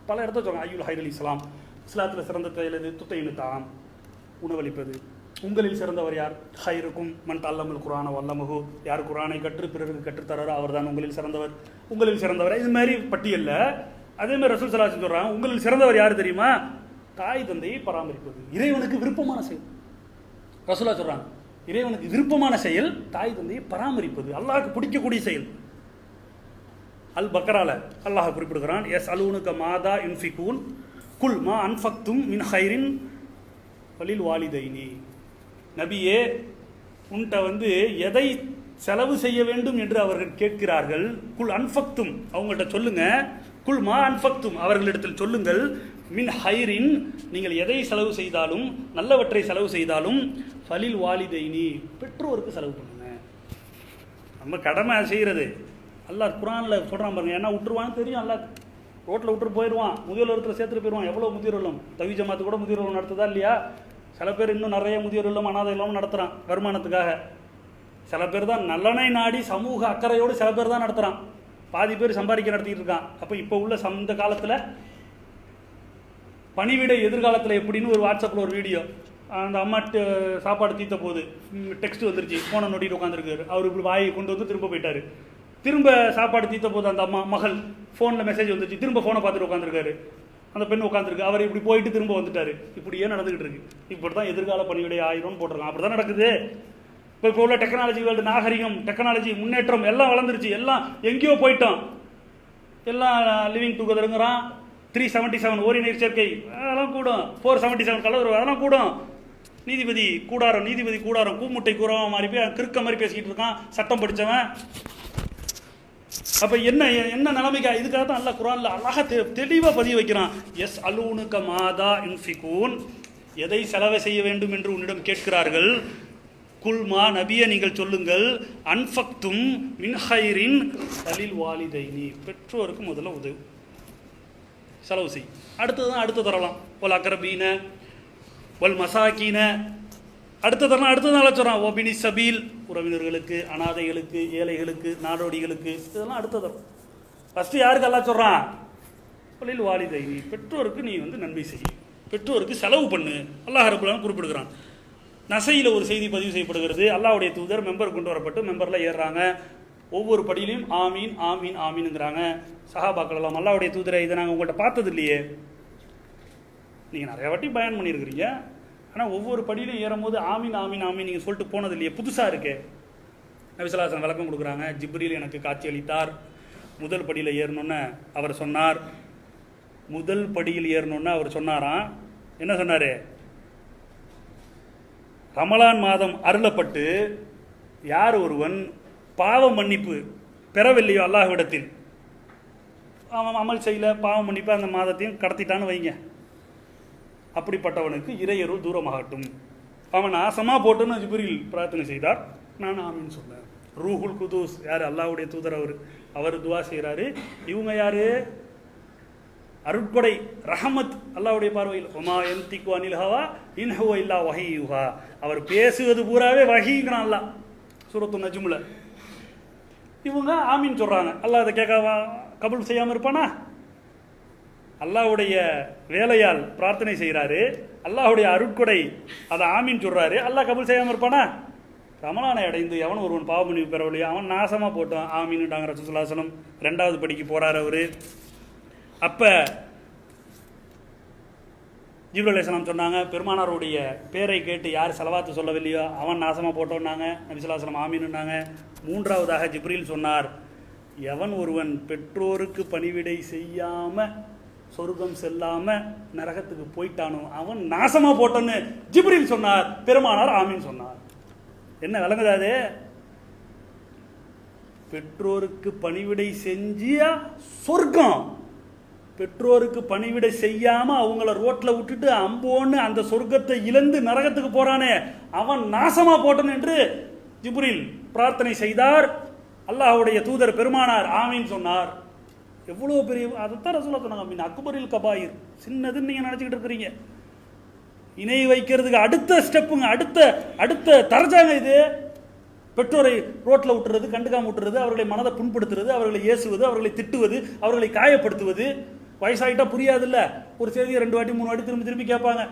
பல இடத்த சொல்கிறாங்க. ஐயுல் ஹைர் அல் இஸ்லாம், இஸ்லாத்தில் சிறந்த செயல் இது துத்தையினு தாம், உணவளிப்பது. உங்களில் சிறந்தவர் யார்? ஹைருக்கும் மன் தல்லமுல் குர்ஆன வல்லமஹு, யார் குர்ஆனை கற்று பிறருக்கு கற்றுத்தராரோ அவர் தான் உங்களில் சிறந்தவர். உங்களில் சிறந்தவர் இது மாதிரி பட்டியல்ல. அதே மாதிரி ரசூல் ஸல்லல்லாஹு அலைஹி வஸல்லம் சொல்றாங்க, உங்களில் சிறந்தவர் யாரு தெரியுமா? தாய் தந்தையை பராமரிப்பது. இறைவனுக்கு விருப்பமான செயல். ரசூலா சொல்றாங்க, இறைவனுக்கு விருப்பமான செயல் தாய் தந்தையை பராமரிப்பது, அல்லாஹ்வுக்கு பிடிக்கக்கூடிய செயல். அல் பக்ரால அல்லாஹ் குறிப்பிடுகிறான், எஸ் அலூனுக மாதா யுன்ஃபிகூன் குல் மா அன்ஃபக்தும் மின் ஹைரின் வலில் வாலிதைனி. நபியே, உன்கிட்ட எதை செலவு செய்ய வேண்டும் என்று அவர்கள் கேட்கிறார்கள். குல் அன்ஃபக்தும், அவங்கள்ட்ட சொல்லுங்க. குல் மா அன்ஃபக்தும், அவர்களிடத்தில் சொல்லுங்கள். மின் ஹைரின், நீங்கள் எதை செலவு செய்தாலும், நல்லவற்றை செலவு செய்தாலும், ஃபலில் வாலிதைனி, பெற்றோருக்கு செலவு பண்ணுங்க. நம்ம கடமை செய்கிறது. அல்லாஹ் குர்ஆன்ல சொல்றான் பாருங்க, ஏன்னா விட்டுருவான்னு தெரியும், அல்லாஹ் ரோட்டில் விட்டுட்டு போயிடுவான், முதியோர் இடத்துல சேர்த்துட்டு போயிடுவான். எவ்வளோ முதியோர் இல்லம், தவி ஜமாத்து கூட முதியோர் இல்லம் நடத்துதா இல்லையா? சில பேர் இன்னும் நிறைய முதியோர் இல்லம், அனாதை இல்லம் நடத்துகிறான் வருமானத்துக்காக. சில பேர் தான் நல்லனை நாடி சமூக அக்கறையோடு சில பேர் தான் நடத்துகிறான், பாதி பேர் சம்பாதிக்க நடத்திட்டு இருக்கான். அப்போ இப்போ உள்ள இந்த காலத்தில் பணிவிடை எதிர்காலத்தில் எப்படின்னு ஒரு வாட்ஸ்அப்பில் ஒரு வீடியோ, அந்த அம்மா சாப்பாடு தீத்த போது டெக்ஸ்ட் வந்துருச்சு, ஃபோனை நோட்டிட்டு உட்காந்துருக்காரு. அவர் இப்படி வாயை கொண்டு வந்து திரும்ப போயிட்டாரு. திரும்ப சாப்பாடு தீத்த போது அந்த அம்மா மகள் ஃபோனில் மெசேஜ் வந்துருச்சு, திரும்ப ஃபோனை பார்த்துட்டு உட்காந்துருக்காரு. அந்த பெண் உட்காந்துருக்கு, அவர் இப்படி போயிட்டு திரும்ப வந்துட்டாரு. இப்படியே நடந்துகிட்டு இருக்கு. இப்படி தான் எதிர்கால பணிவிடை ஆயிரம்னு போட்டிருக்கான். அப்படி தான் நடக்குது. இப்போ உள்ள டெக்னாலஜி வேர்ல்டு, நாகரிகம், டெக்னாலஜி முன்னேற்றம் எல்லாம் வளர்ந்துருச்சு. எல்லாம் எங்கேயோ போயிட்டோம். எல்லாம் லிவிங் டுகெதருங்கிறான். 377 ஓரினர் சேர்க்கை அதெல்லாம் கூடும். 477 கலர் அதெல்லாம் கூடும். நீதிபதி கூடாரம் கூமுட்டை கூறவா மாதிரி போய் கிறுக்க மாதிரி பேசிக்கிட்டு இருக்கான், சட்டம் படித்தவன். அப்போ என்ன நிலைமைக்கா? இதுக்காக தான் அல்லாஹ் குர்ஆன்ல அழகாக தெளிவாக பதிவு வைக்கிறான். எஸ் அலூனுக மாதா யுன்ஃபிகூன், எதை செலவு செய்ய வேண்டும் என்று உன்னிடம் கேட்கிறார்கள். குல்மா, நபியை நீங்கள் சொல்லுங்கள். அன்ஃபக்தும் மின் ஹைரின் ஃபலில் வாலிதைனி, பெற்றோருக்கு முதல்ல உதவு செலவு செய். அடுத்து தரலாம். ஒல் அக்ரபீன ஒல் மசாக்கீன, அடுத்த நாள சொல்கிறான். ஒபினி சபீல், உறவினர்களுக்கு, அனாதைகளுக்கு, ஏழைகளுக்கு, நாடோடிகளுக்கு, இதெல்லாம் அடுத்த தரம். ஃபஸ்ட்டு யாருக்கு அல்லாஹ் சொல்கிறான்? ஃபலில் வாலிதைனி, பெற்றோருக்கு நீ நன்மை செய், பெற்றோருக்கு செலவு பண்ணு. அல்லாஹ் ரப்பல் ஆலமீன் குறிப்பிடுகிறான். நசையில் ஒரு செய்தி பதிவு செய்யப்படுகிறது. அல்லாஹ்வுடைய தூதர் மெம்பர் கொண்டு வரப்பட்டு மெம்பரில் ஏறுறாங்க. ஒவ்வொரு படியிலையும் ஆமீன் ஆமீன் ஆமீனுங்கிறாங்க. சஹாபாக்கள் எல்லாம், அல்லாஹ்வுடைய தூதரை, இதை நாங்கள் உங்கள்கிட்ட பார்த்தது இல்லையே, நீங்கள் நிறைய வாட்டி பயன் பண்ணியிருக்கிறீங்க, ஆனால் ஒவ்வொரு படியிலையும் ஏறும்போது ஆமீன் ஆமீன் ஆமீன் நீங்கள் சொல்லிட்டு போனது இல்லையே, புதுசாக இருக்கே. நபி ஸல்லல்லாஹு அலைஹி வஸல்லம் விளக்கம் கொடுக்குறாங்க. ஜிப்ரீல் எனக்கு காட்சி அளித்தார். முதல் படியில் ஏறணுன்னு அவர் சொன்னார். முதல் படியில் ஏறணுன்னு அவர் சொன்னாராம். என்ன சொன்னார்? ரமலான் மாதம் அருளப்பட்டு யார் ஒருவன் பாவ மன்னிப்பு பெறவில்லையோ அல்லாஹ்விடத்தில், அவன் அமல் செய்யல, பாவ மன்னிப்பு அந்த மாதத்தையும் கடத்திட்டான்னு வைங்க, அப்படிப்பட்டவனுக்கு இறையருள் தூரமாகட்டும், அவன் நாசமா போட்டுன்னு ஜிப்ரீல் பிரார்த்தனை செய்தார். நான் ஆமீன் சொன்னேன். ரூஹுல் குதூஸ் யார்? அல்லாஹ்வுடைய தூதர். அவர் துவா செய்கிறாரு. இவங்க யாரு? அருட்கொடை, ரஹமத் அல்லாஹ்வுடைய பார்வையில். ஒமா யன்திகு அனில் ஹவா இன் ஹுவ இல்லா வஹீயுஹா. அவர் பேசுவது பூராவே வஹீங்கிறான் அல்லாஹ் சூரத்து நஜ்முல. இவங்க ஆமீன் சொல்றாங்க. அல்லாஹ் அதை கேட்க கபூல் செய்யாமல் இருப்பானா? அல்லாஹ்வுடைய வேலையால் பிரார்த்தனை செய்கிறாரு, அல்லாஹ்வுடைய அருட்கொடை அதை ஆமீன் சொல்றாரு, அல்லாஹ் கபூல் செய்யாமல் இருப்பானா? ரமலானை அடைந்து எவன் ஒருவன் பாவ மன்னிப்பு பெறவில்லையோ அவன் நாசமா போட்டான். ஆமீன்ட்டாங்க ரசூலுல்லாஹி ஸல்லல்லாஹு அலைஹி வஸல்லம். 2வது படிக்கு போறாரு அவரு. அப்ப ஜிப்ரீல் அலைஹிஸ்ஸலாம் சொன்னாங்க, பெருமானாருடைய பேரை கேட்டு யார் ஸலவாத்து சொல்லவில்லையோ அவன் நாசமா போட்டோன்னாங்க. நபி ஸல்லல்லாஹு அலைஹி வஸல்லம் ஆமீன்னாங்க. 3வதாக ஜிப்ரீல் சொன்னார், எவன் ஒருவன் பெற்றோருக்கு பணிவிடை செய்யாம சொர்க்கம் செல்லாம நரகத்துக்கு போயிட்டானோ அவன் நாசமா போட்டோன்னு ஜிப்ரீல் சொன்னார். பெருமானார் ஆமீன் சொன்னார். என்ன விளங்குதாது? பெற்றோருக்கு பணிவிடை செஞ்சியா சொர்க்கம், பெற்றோருக்கு பணிவிடை செய்யாம அவங்கள ரோட்ல விட்டுட்டு அம்போன்னு அந்த சொர்க்கத்தை இழந்து நரகத்துக்கு போறானே அவன் நாசமா போட்டான் என்று ஜிப்ரீல் பிரார்த்தனை செய்தார். அல்லாஹ்வுடைய தூதர் பெருமானார் ஆமீன் சொன்னார். எவ்வளவு பெரிய, அதைத்தான் ரசூலுல்லாஹ் சொன்னாங்க, மின் அக்பரில் கபாயிர், சின்னதுன்னு நீங்க நினைச்சுக்கிட்டு இருக்கிறீங்க. இணை வைக்கிறதுக்கு அடுத்த ஸ்டெப்புங்க, அடுத்த தரஜாங்க இது. பெற்றோரை ரோட்ல விட்டுறது, கண்டுக்காம விட்டுறது, அவர்களை மனதை புண்படுத்துறது, அவர்களை ஏசுவது, அவர்களை திட்டுவது, அவர்களை காயப்படுத்துவது. வயசாயிட்டா புரியாது இல்ல, ஒரு செய்தியை 2 வாட்டி 3 வாட்டி திரும்பி கேட்பாங்க.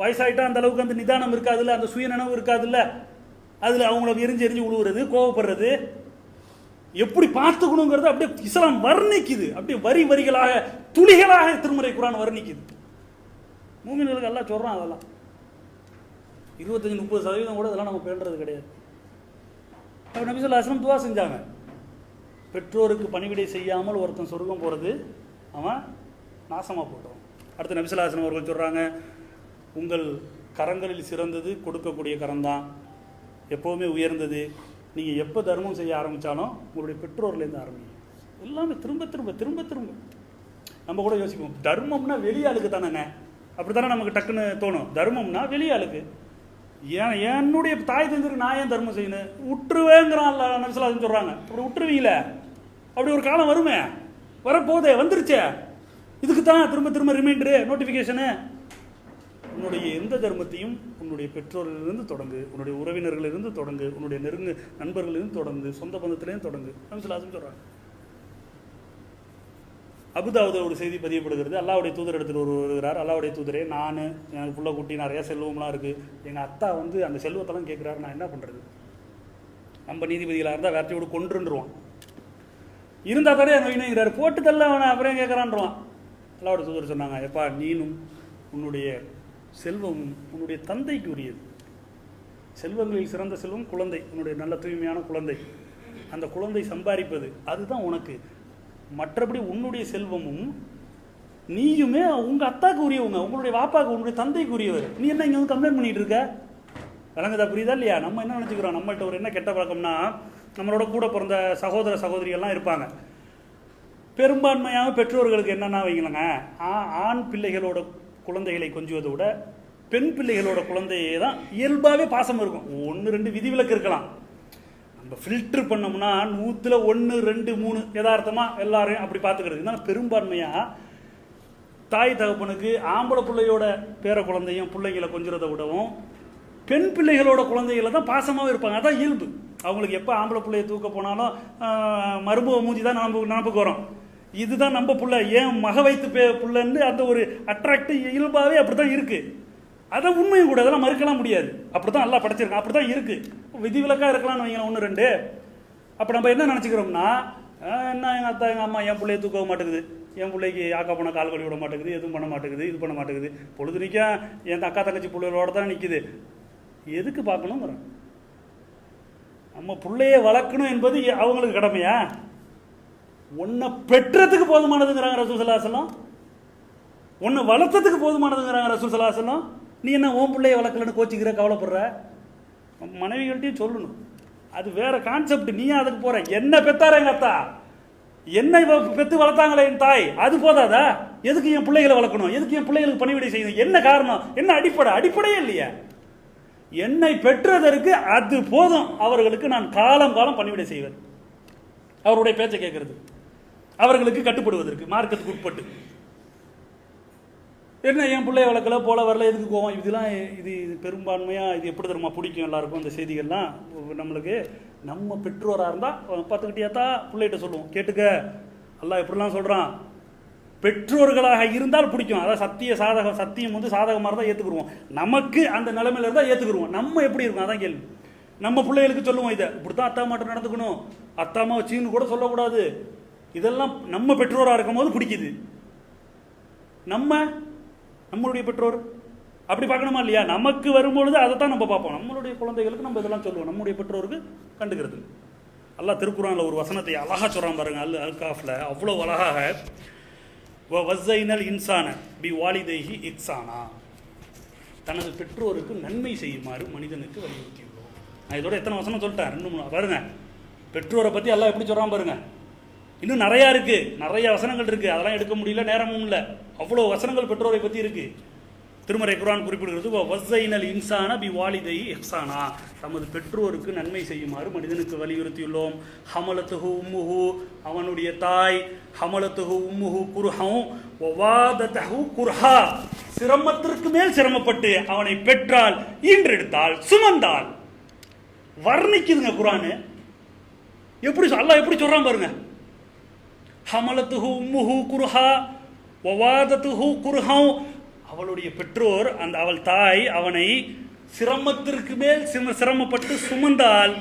வயசாயிட்டா அந்த அளவுக்கு அந்த நிதானம் இருக்காது இல்ல, அந்த சுய நினைவு இருக்காது இல்ல, அதுல அவங்கள எரிஞ்சு உழுவுறது, கோவப்படுறது, எப்படி பார்த்துக்கணுங்கிறது அப்படியே இஸ்லாம் வர்ணிக்குது. அப்படியே வரிகளாக துளிகளாக திருமறை குர்ஆன் வர்ணிக்குது. மூமின்களுக்கு எல்லாம் சொல்றான். அதெல்லாம் 25-30% கூட இதெல்லாம் நம்ம பேணுறது கிடையாது. நபி ஸல்லல்லாஹு அலைஹி வஸல்லம் துவா செஞ்சாங்க, பெற்றோருக்கு பணிவிடை செய்யாமல் ஒருத்தன் சொர்க்கம் போறது அவன் நாசமா போட்டோம். அடுத்து நபி ஸல்லல்லாஹு அலைஹி வஸல்லம் அவர்கள் சொல்றாங்க, உங்கள் கரங்களில் சிறந்தது கொடுக்கக்கூடிய கரம் தான், எப்போவுமே உயர்ந்தது. நீங்கள் எப்போ தர்மம் செய்ய ஆரம்பித்தாலும் உங்களுடைய பெற்றோர்லேருந்து ஆரம்பிங்க. எல்லாமே திரும்ப திரும்ப திரும்ப திரும்ப நம்ம கூட யோசிப்போம், தர்மம்னா வெளியாளுக்கு தானேங்க, அப்படி தானே நமக்கு டக்குன்னு தோணும். தர்மம்னா வெளியாளுக்கு, என்னுடைய தாய் தந்தருக்கு நான் ஏன் தர்மம் செய்யணும், விட்டுருவேங்கிறான் நபி ஸல்லல்லாஹு அலைஹி வஸல்லம் சொல்கிறாங்க. அப்படி விட்டுருவீங்களே, அப்படி ஒரு காலம் வருமே, வரப்போதே, வந்துருச்சே, இதுக்கு தான் திரும்ப திரும்ப ரிமைண்டரு, நோட்டிஃபிகேஷனு. உன்னுடைய எந்த தர்மத்தையும் உன்னுடைய பெற்றோர்களிலிருந்து தொடங்கு, உன்னுடைய உறவினர்களிலிருந்து தொடங்கு, உன்னுடைய நெருங்கு நண்பர்களிலிருந்து தொடங்கு, சொந்த பந்தத்திலேருந்து தொடங்கு. நபி ஸல்லல்லாஹு அலைஹி வஸல்லம் சொல்கிறாங்க. அபுதாவுல ஒரு செய்தி பதியப்படுகிறது. அல்லாஹ்வுடைய தூதர் எடுத்துகிட்டு வருகிறார். அல்லாஹ்வுடைய தூதரே, நான் எனக்கு புள்ள குட்டி நிறையா செல்வம்லாம் இருக்குது, எங்கள் அத்தா அந்த செல்வத்தெல்லாம் கேட்குறாரு, நான் என்ன பண்ணுறது? நம்ம நீதிபதிகளாக இருந்தால் வேர்த்தையோடு கொன்றுருவான், இருந்தால் தானே நோயினுங்கிறாரு, போட்டு தள்ள அவனை அப்புறம் கேட்குறான்றான். அல்லாஹ்வுடைய தூதர் சொன்னாங்க, எப்பா நீனும் உன்னுடைய செல்வமும் உன்னுடைய தந்தைக்கு உரியது. செல்வங்களில் சிறந்த செல்வம் குழந்தை, உன்னுடைய நல்ல தூய்மையான குழந்தை. அந்த குழந்தை சம்பாதிப்பது அதுதான் உனக்கு. மற்றபடி உன்னுடைய செல்வமும் நீயுமே உங்கள் அத்தாக்கு உரியவங்க, உங்களுடைய வாப்பாக்கு, உங்களுடைய தந்தைக்கு உரியவர். நீ என்ன இங்கே வந்து கம்ப்ளைண்ட் பண்ணிட்டு இருக்க? விளங்குதா, புரியுதா இல்லையா? நம்ம என்ன நினச்சிக்கிறோம், நம்மள்கிட்ட ஒரு என்ன கெட்ட பழக்கம்னா, நம்மளோட கூட பிறந்த சகோதர சகோதரிகள்லாம் இருப்பாங்க. பெரும்பான்மையாக பெற்றோர்களுக்கு என்னென்னா வைங்களேங்க, ஆண் பிள்ளைகளோட குழந்தைகளை கொஞ்சுவதை விட பெண் பிள்ளைகளோட குழந்தையே தான் இயல்பாகவே பாசம் இருக்கும். 1-2 விதிவிலக்கு இருக்கலாம். நம்ம ஃபில்டர் பண்ணோம்னா 100ல் 1, 2, 3 யதார்த்தமாக எல்லாரையும் அப்படி பார்த்துக்கிறது. இருந்தாலும் பெரும்பான்மையாக தாய் தகப்பனுக்கு ஆம்பளை பிள்ளையோட பேர குழந்தையும் பிள்ளைங்களை கொஞ்சுறதை விடவும் பெண் பிள்ளைகளோட குழந்தைகளை தான் பாசமாகவும் இருப்பாங்க. அதான் இயல்பு. அவங்களுக்கு எப்போ ஆம்பளை பிள்ளையை தூக்க போனாலும் மருமக மூஞ்சி தான் நமக்கு வரும். இதுதான் நம்ம புள்ள, ஏன் மக வைத்து புள்ளன்னு அந்த ஒரு அட்ராக்டிவ் இயல்பாகவே அப்படி தான் இருக்குது. அதான் உண்மையும் கூட, அதெல்லாம் மறுக்கலாம் முடியாது. அப்படி தான் எல்லாம் படைச்சிருக்கான், அப்படி தான் இருக்குது. விதிவிலக்காக இருக்கலாம்னு வைங்க 1-2. அப்போ நம்ம என்ன நினச்சிக்கிறோம்னா, என்ன எங்கள் அத்தா எங்கள் அம்மா என் பிள்ளையை தூக்க மாட்டேங்குது, என் பிள்ளைக்கு ஆக்கா போனால் கால் கழுவி விட மாட்டேங்குது, எதுவும் பண்ண மாட்டேங்குது, இது பண்ண மாட்டேங்குது, பொழுது நிற்க என் அக்கா தங்கச்சி பிள்ளைகளோட தான் நிற்குது. எதுக்கு பார்க்கணுங்கிறேன்? நம்ம பிள்ளையை வளர்க்கணும் என்பது அவங்களுக்கு கடமையா? உன்னை பெற்றதுக்கு போதுமானதுங்கிறாங்க ரசூல் ஸல்லல்லாஹு அலைஹி வஸல்லம், உன்னை வளர்த்ததுக்கு போதுமானதுங்கிறாங்க ரசூல் ஸல்லல்லாஹு அலைஹி வஸல்லம். நீ என்ன உன் பிள்ளையை வளர்க்கலன்னு கோச்சிக்கிற, கவலைப்படுற? மனைவிகள்ட்டையும் சொல்லணும். அது வேற கான்செப்ட். நீ அதுக்கு போற. என்ன பெத்தார எங்க அத்தா, என்னை பெத்து வளர்த்தாங்களே என் தாய், அது போதாதா? எதுக்கு என் பிள்ளைகளை வளர்க்கணும்? எதுக்கு என் பிள்ளைகளுக்கு பணிவிடை செய்யணும்? என்ன காரணம்? என்ன அடிப்படையே இல்லையா? என்னை பெற்றதற்கு அது போதும். அவர்களுக்கு நான் காலம் பணிவிடை செய்வேன். அவருடைய பேச்சை கேட்கறது, அவர்களுக்கு கட்டுப்படுவதற்கு, மார்க்கத்துக்கு உட்பட்டு. என்ன என் பிள்ளைய வளர்க்கல, போல வரல, எதுக்கு கோவம்? இதெல்லாம் இது பெரும்பான்மையாக இது எப்படி தெரியுமா பிடிக்கும் எல்லாருக்கும் இந்த செய்திகள்லாம். நம்மளுக்கு நம்ம பெற்றோராக இருந்தால் பார்த்துக்கிட்டியாத்தா பிள்ளைகிட்ட சொல்லுவோம், கேட்டுக்க அல்லாஹ் எப்படிலாம் சொல்கிறான். பெற்றோர்களாக இருந்தால் பிடிக்கும். அதாவது சத்தியம் வந்து சாதகமாக இருந்தால் ஏற்றுக்குருவோம். நமக்கு அந்த நிலைமையில இருந்தால் ஏற்றுக்குருவோம். நம்ம எப்படி இருக்கும் அதான் கேள்வி. நம்ம பிள்ளைகளுக்கு சொல்லுவோம், இதை இப்படி தான் அத்தா மாட்ட நடந்துக்கணும், அத்தா அம்மா வச்சின்னு கூட சொல்லக்கூடாது. இதெல்லாம் நம்ம பெற்றோராக இருக்கும் போது பிடிக்குது. நம்மளுடைய பெற்றோர் அப்படி பார்க்கணுமா இல்லையா? நமக்கு வரும்பொழுது அதை தான் நம்ம பார்ப்போம். நம்மளுடைய குழந்தைகளுக்கு நம்ம இதெல்லாம் சொல்லுவோம், நம்முடைய பெற்றோருக்கு கண்டுக்கிறது. அல்லாஹ் திருக்குறான்ல ஒரு வசனத்தை அழகா சொல்றான் பாருங்க. அல்-காஃப்ல அவ்வளோ அழகாக, வஸ்ஸைனல் இன்சான பி வாலிதைஹி இஹ்சானா, தனது பெற்றோருக்கு நன்மை செய்யுமாறு மனிதனுக்கு வலியுறுத்தியுள்ளோம். நான் இதோட எத்தனை வசனம் சொல்லிட்டேன், 2 3 பாருங்க. பெற்றோரை பற்றி அல்லாஹ் எப்படி சொல்றான் பாருங்க. இன்னும் நிறையா இருக்கு, நிறைய வசனங்கள் இருக்கு, அதெல்லாம் எடுக்க முடியல, நேரமும் இல்லை. அவ்வளோ வசனங்கள் பெற்றோரை பற்றி இருக்கு. திருமறை குர்ஆன் குறிப்பிடுகிறது, வஸ்ஸைனல் இன்சான பி வாலிதைஹி இஹ்சானா, தமது பெற்றோருக்கு நன்மை செய்யுமாறு மனிதனுக்கு வலியுறுத்தியுள்ளோம். ஹமலத்துஹு உம்முஹு, அவனுடைய தாய், ஹமலத்துஹு உம்முஹு குர்ஹம் வவாததஹு குர்ஹா, சிரமத்திற்கு மேல் சிரமப்பட்டு அவனை பெற்றால், ஈன்றெடுத்தால், சுமந்தால். வர்ணிக்குதுங்க குர்ஆன். எப்படி அல்லாஹ் எப்படி சொல்றான் பாருங்க. ஹமலத்துஹு உம்முஹு குர்ஹா வவாதத்துஹு குர்ஹம், அவளுடைய பெற்றோர், அந்த அவள் தாய் அவனை சிரமத்திற்கு மேல் சிரமப்பட்டு சுமந்தால்,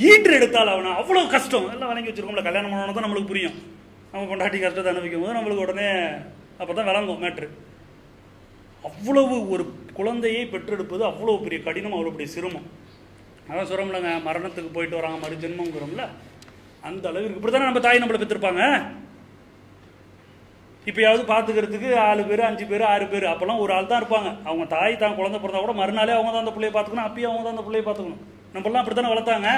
ஈன்று எடுத்தால். அவனை அவ்வளோ கஷ்டம் எல்லாம் வழங்கி வச்சிருக்கோம்ல. கல்யாணம் பண்ணணும் தான் நம்மளுக்கு புரியும். நம்ம பொண்டாட்டி கஷ்டத்தை அனுபவிக்கும் போது நம்மளுக்கு உடனே அப்போ தான் விளங்கும் மேட்ரு. அவ்வளவு ஒரு குழந்தையை பெற்றெடுப்பது அவ்வளோ பெரிய கடினம், அவ்வளோ பெரிய சிரமம். அதான் சொல்கிறோம்லங்க, மரணத்துக்கு போயிட்டு வராங்க மறுஜென்மங்கிறோம்ல, அந்த அளவுக்கு. இப்படி தானே நம்ம தாய் நம்மளை பெற்றிருப்பாங்க. இப்போயாவது பார்த்துக்கிறதுக்கு 4 பேர் 5 பேர் 6 பேர், அப்போல்லாம் ஒரு ஆள் தான் இருப்பாங்க. அவங்க தாய் தான் குழந்தை பிறந்தா கூட மறுநாளே அவங்க தான் அந்த பிள்ளையை பார்த்துக்கணும், அப்பயும் அவங்க தான் அந்த பிள்ளையை பார்த்துக்கணும். நம்மளாம் அப்படி தானே வளர்த்தாங்க.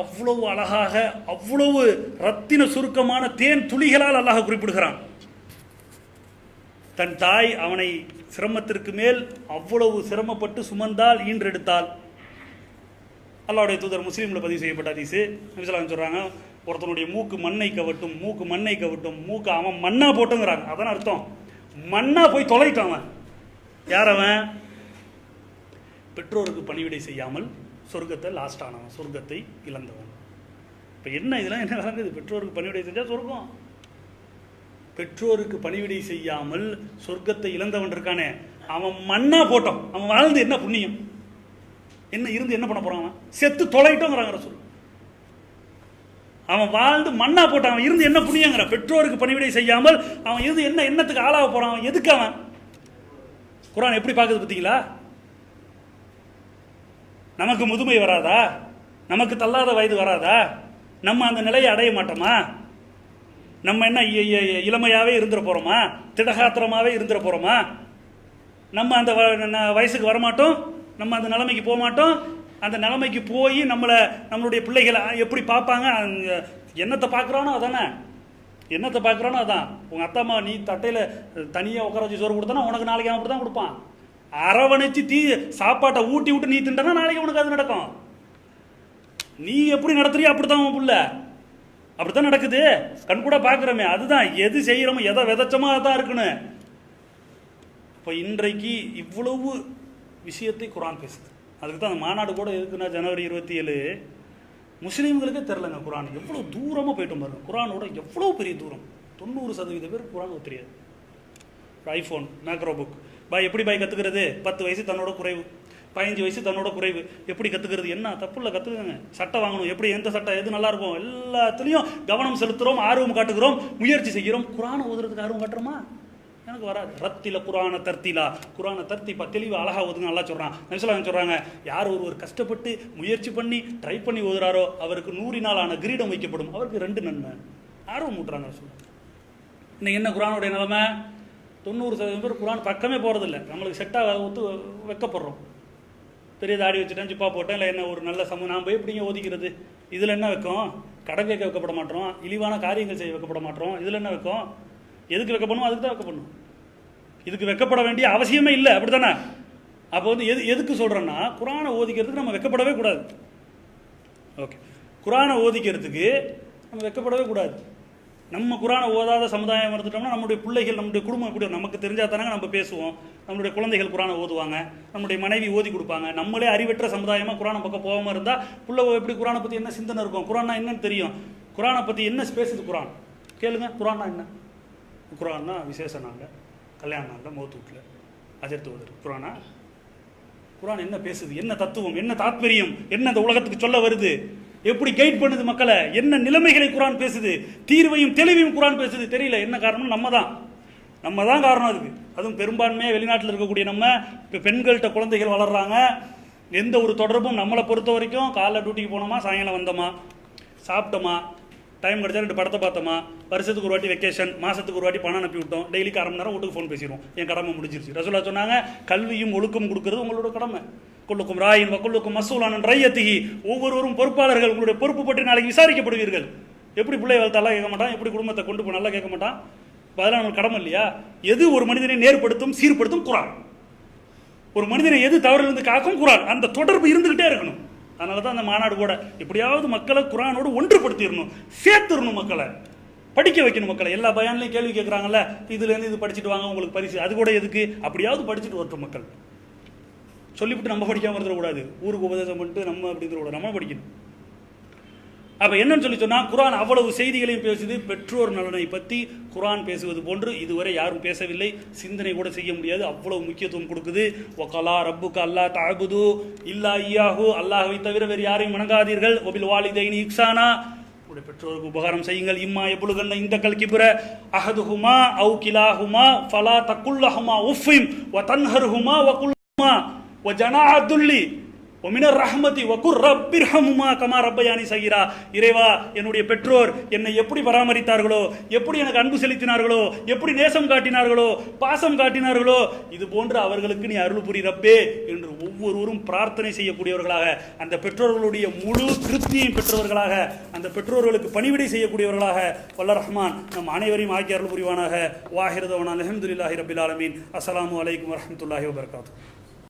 அவ்வளவு அழகாக, அவ்வளவு ரத்தின சுருக்கமான தேன் துளிகளால் அல்லாஹ் குறிப்பிடுகிறான். தன் தாய் அவனை சிரமத்திற்கு மேல் அவ்வளவு சிரமப்பட்டு சுமந்தால், ஈன்றெடுத்தால். அல்லாஹ்வுடைய தூதர் முஸ்லீமில் பதிவு செய்யப்பட்ட ஹதீஸ். நபி ஸல்லல்லாஹு அலைஹி சொல்றாங்க, ஒருத்தனுடைய மூக்கு மண்ணை கவட்டும், மூக்கு அவன் மண்ணா போட்டுங்கிறாங்க. அதான் அர்த்தம், மண்ணா போய் தொலைட்டான் அவன். யார் அவன்? பெற்றோருக்கு பணிவிடை செய்யாமல் சொர்க்கத்தை லாஸ்ட் ஆனவன், சொர்க்கத்தை இழந்தவன். இப்போ என்ன இதெல்லாம் என்ன நடக்குது? பெற்றோருக்கு பணிவிடை செஞ்சால் சொர்க்கம், பெற்றோருக்கு பணிவிடை செய்யாமல் சொர்க்கத்தை இழந்தவன் இருக்கானே, அவன் மண்ணா போட்டோம். அவன் வாழ்ந்து என்ன புண்ணியம், என்ன இருந்து என்ன பண்ண போறான்? அவன் செத்து தொலைட்டோங்கிறாங்க ரசூல். அவன் வாழ்ந்து மண்ணா போட்டான், அவன் இருந்து என்ன புண்ணியங்கிற? பெற்றோருக்கு பணிவிடை செய்யாமல் அவன் இருந்து என்ன எண்ணத்துக்கு ஆளாக போறான்? அவன் எதுக்கு? அவன் குர்ஆன் எப்படி பார்க்குது பார்த்தீங்களா? நமக்கு முதுமை வராதா? நமக்கு தள்ளாத வயது வராதா? நம்ம அந்த நிலையை அடைய மாட்டோமா? நம்ம என்ன இளமையாவே இருந்துட போறோமா? திடகாத்திரமாவே இருந்துட போறோமா? நம்ம அந்த வயசுக்கு வரமாட்டோம், நம்ம அந்த நிலைமைக்கு போக மாட்டோம். அந்த நிலைமைக்கு போய் நம்மளுடைய பிள்ளைகளை எப்படி பார்ப்பாங்க? என்னத்தை பார்க்குறானோ அதானே, என்னத்தை பார்க்குறானோ அதான். உங்கள் அத்தா அம்மா நீ தட்டையில் தனியாக உட்கார வச்சு சோறு கொடுத்தானா உனக்கு நாளைக்கு அவன் அப்படி தான் கொடுப்பான். அரவணைச்சு சாப்பாட்டை ஊட்டி விட்டு நீ திண்டனா நாளைக்கு உனக்கு அது நடக்கும். நீ எப்படி நடத்துறியோ அப்படித்தான் உன் புள்ள, அப்படித்தான் நடக்குது. கண் கூட பார்க்குறோமே, அதுதான். எது செய்கிறோமோ, எதை விதைச்சோமோ அதுதான் இருக்கணும். இப்போ இன்றைக்கு இவ்வளவு விஷயத்தை குர்ஆன் பேசுது. அதுக்கு தான் அந்த மாநாடு கூட எதுக்குன்னா, ஜனவரி 27 முஸ்லீம்களுக்கே தெரிலங்க குர்ஆன் எவ்வளோ தூரமாக போயிட்டோம் பாருங்க. குர்ஆனோட எவ்வளோ பெரிய தூரம். 90% பேர் குர்ஆன் தெரியாது. ஐஃபோன் மேக்ரோ புக் எப்படி கற்றுக்கிறது? 10 வயசு தன்னோட குறைவு, 15 வயசு தன்னோட குறைவு. எப்படி கற்றுக்கிறது? என்ன தப்பு இல்லை, கற்றுக்குங்க. சட்டை வாங்கணும், எப்படி எந்த சட்டை எது நல்லா இருக்கும், எல்லாத்துலேயும் கவனம் செலுத்துகிறோம், ஆர்வம் காட்டுகிறோம், முயற்சி செய்கிறோம். குர்ஆனை ஓதுறதுக்கு ஆர்வம் காட்டுறோமா? எனக்கு வராது. ரத்தில குர்ஆன தர்த்திலா, குர்ஆனை தர்த்திப்பா தெளிவாக அழகாக ஓதுங்க நல்லா சொல்கிறான். நபி ஸல்லல்லாஹு அலைஹி சொல்கிறாங்க, யார் ஒருவர் கஷ்டப்பட்டு முயற்சி பண்ணி ட்ரை பண்ணி ஓதுறாரோ அவருக்கு 100 நாளான கிரீடம் வைக்கப்படும், அவருக்கு 2 நன்மை. ஆர்வம் ஊட்டுறாங்க சொல்லுவாங்க. இன்னைக்கு என்ன குர்ஆனுடைய நிலைமை? 90% பேர் குர்ஆன் பக்கமே போகிறதில்ல. நம்மளுக்கு செட்டாக ஒத்து வைக்கப்படுறோம். பெரிய தாடி வச்சுட்டேன், ஜிப்பா போட்டேன், இல்லை என்ன ஒரு நல்ல நாம் போய் எப்படிங்க ஓதிக்கிறது? இதில் என்ன வைக்கும்? கடன் கேட்க வைக்கப்பட மாட்டோம், இழிவான காரியங்கள் செய்ய வைக்கப்பட மாட்டோம். இதில் என்ன வைக்கும்? எதுக்கு வைக்கப்படணும்? அதுக்கு தான் வைக்கப்படணும். இதுக்கு வைக்கப்பட வேண்டிய அவசியமே இல்லை, அப்படி தானே? அப்போ வந்து எதுக்கு சொல்கிறேன்னா, குரானை ஓதிக்கிறதுக்கு நம்ம வைக்கப்படவே கூடாது. ஓகே, குரானை ஓதிக்கிறதுக்கு நம்ம வைக்கப்படவே கூடாது. நம்ம குரானை ஓதாத சமுதாயம் எடுத்துட்டோம்னா நம்முடைய பிள்ளைகள், நம்முடைய குடும்பம் எப்படி நமக்கு தெரிஞ்சா தானே நம்ம பேசுவோம். நம்மளுடைய குழந்தைகள் குரானை ஓதுவாங்க, நம்முடைய மனைவி ஓதி கொடுப்பாங்க. நம்மளே அறிவற்ற சமுதாயமாக குரானை பக்கம் போகாமல் இருந்தால் பிள்ளை எப்படி குரானை பற்றி என்ன சிந்தனை இருக்கும்? குரானா என்னன்னு தெரியும்? குரானை பற்றி என்ன பேசுது குரான்? கேளுங்க, குரானா என்ன? குரான்னா விசேஷ நாளில், கல்யாண நாளில், மௌத் வீட்டில் அஜர்த்து ஓதுறது குரானா? குரான் என்ன பேசுது? என்ன தத்துவம், என்ன தாத்பரியம், என்ன இந்த உலகத்துக்கு சொல்ல வருது, எப்படி கைட் பண்ணுது மக்களை, என்ன நிலைமைகளை குரான் பேசுது, தீர்வையும் தெளிவையும் குரான் பேசுது? தெரியல. என்ன காரணம்? நம்ம தான் காரணம் அதுக்கு. அதுவும் பெரும்பான்மையாக வெளிநாட்டில் இருக்கக்கூடிய நம்ம இப்போ பெண்கள்கிட்ட குழந்தைகள் வளர்றாங்க. எந்த ஒரு தொடர்பும் நம்மளை பொறுத்த வரைக்கும் காலைல டியூட்டிக்கு போனோமா, சாயங்காலம் வந்தோமா, சாப்பிட்டோமா, டைம் கிடச்சா 2 படத்தை பார்த்தோமா, வருஷத்துக்கு ஒரு வாட்டி வெக்கேஷன், மாதத்துக்கு ஒரு வாட்டி பணம் அனுப்பி விட்டோம், டெய்லிக்கு 1/2 மணி நேரம் வீட்டுக்கு ஃபோன் பேசிடுவோம், என் கடமை முடிஞ்சிருச்சு. ரசூலுல்லாஹ் சொன்னாங்க, கல்வியும் ஒழுக்கம் கொடுக்கறது உங்களோட கடமை. குல்லுக்கும் ராயின் வக்குல்லுக்கும் மஸ்ஊலான் அன் ரய்யத்திஹி, ஒவ்வொருவரும் பொறுப்பாளர்கள், உங்களுடைய பொறுப்பு பற்றி நாளைக்கு விசாரிக்கப்படுவீர்கள். எப்படி பிள்ளை வளர்த்தாலாம் கேட்க மாட்டான், எப்படி குடும்பத்தை கொண்டு போய் நல்லா கேட்க மாட்டான். அதெல்லாம் நமக்கு கடமை இல்லையா? எது ஒரு மனிதனை நேர்படுத்தும், சீர்படுத்தும்? குரான். ஒரு மனிதனை எது தவறிலிருந்து காக்கும்? குரான். அந்த தொடர்பு இருந்துகிட்டே இருக்கணும். அதனால தான் அந்த மாநாடு கூட எப்படியாவது மக்களை குரானோடு ஒன்றுபடுத்திடணும், சேர்த்துடணும், மக்களை படிக்க வைக்கணும். மக்களை எல்லா பயான்லையும் கேள்வி கேட்குறாங்கல்ல, இதுலேருந்து இது படிச்சுட்டு வாங்க உங்களுக்கு பரிசு, அது கூட எதுக்கு? அப்படியாவது படிச்சுட்டு வரட்டும் மக்கள். சொல்லிவிட்டு நம்ம படிக்காமல் இருந்துடக்கூடாது, ஊருக்கு உபதேசம் பண்ணிட்டு நம்ம அப்படி இருந்துடக்கூடாது, நம்ம படிக்கணும். அப்போ என்னன்னு சொல்லி சொன்னால், குரான் அவ்வளவு செய்திகளையும் பேசுது. பெற்றோர் நலனை பற்றி குரான் பேசுவது போன்று இதுவரை யாரும் பேசவில்லை, சிந்தனை கூட செய்ய முடியாது, அவ்வளவு முக்கியத்துவம் கொடுக்குது. வகலா ரப்புக அல்லா தஅபுது இல்லா இய்யாஹு, அல்லாஹ்வை தவிர வேறு யாரையும் வணங்காதீர்கள். வபில் வாலிதைனி இஹ்சானா, உடைய பெற்றோருக்கு உபகாரம் செய்யுங்கள். இம்மா எபுலுகன்ன இந்த கல் கிப்ர அஹதுஹுமா அவு கிலாஹுமா ஃபலா தகுல்லஹுமா உஃபிம் வ தன்ஹர்ஹுமா வ குல்ஹுமா வ ஜனாஅதுல்லி ஒமினர் ரஹ்மதி வகுர் ரப்பிர்ஹமுமா கமா ரப்பயானி சகீரா. இறைவா, என்னுடைய பெற்றோர் என்னை எப்படி பராமரித்தார்களோ, எப்படி எனக்கு அன்பு செலுத்தினார்களோ, எப்படி நேசம் காட்டினார்களோ, பாசம் காட்டினார்களோ, இது போன்று அவர்களுக்கு நீ அருள் புரி ரப்பே என்று ஒவ்வொருவரும் பிரார்த்தனை செய்யக்கூடியவர்களாக, அந்த பெற்றோர்களுடைய முழு திருப்தியையும் பெற்றவர்களாக, அந்த பெற்றோர்களுக்கு பணிவிடை செய்யக்கூடியவர்களாக வல்ல ரஹ்மான் நம் அனைவரையும் ஆக்கி அருள் புரிவானாக. வாஹிரதவனா அல்ஹம்துலில்லாஹி ரப்பில் ஆலமீன். அஸ்ஸலாமு அலைக்கும் வரஹ்மத்துல்லாஹி வபரகாத்துஹு.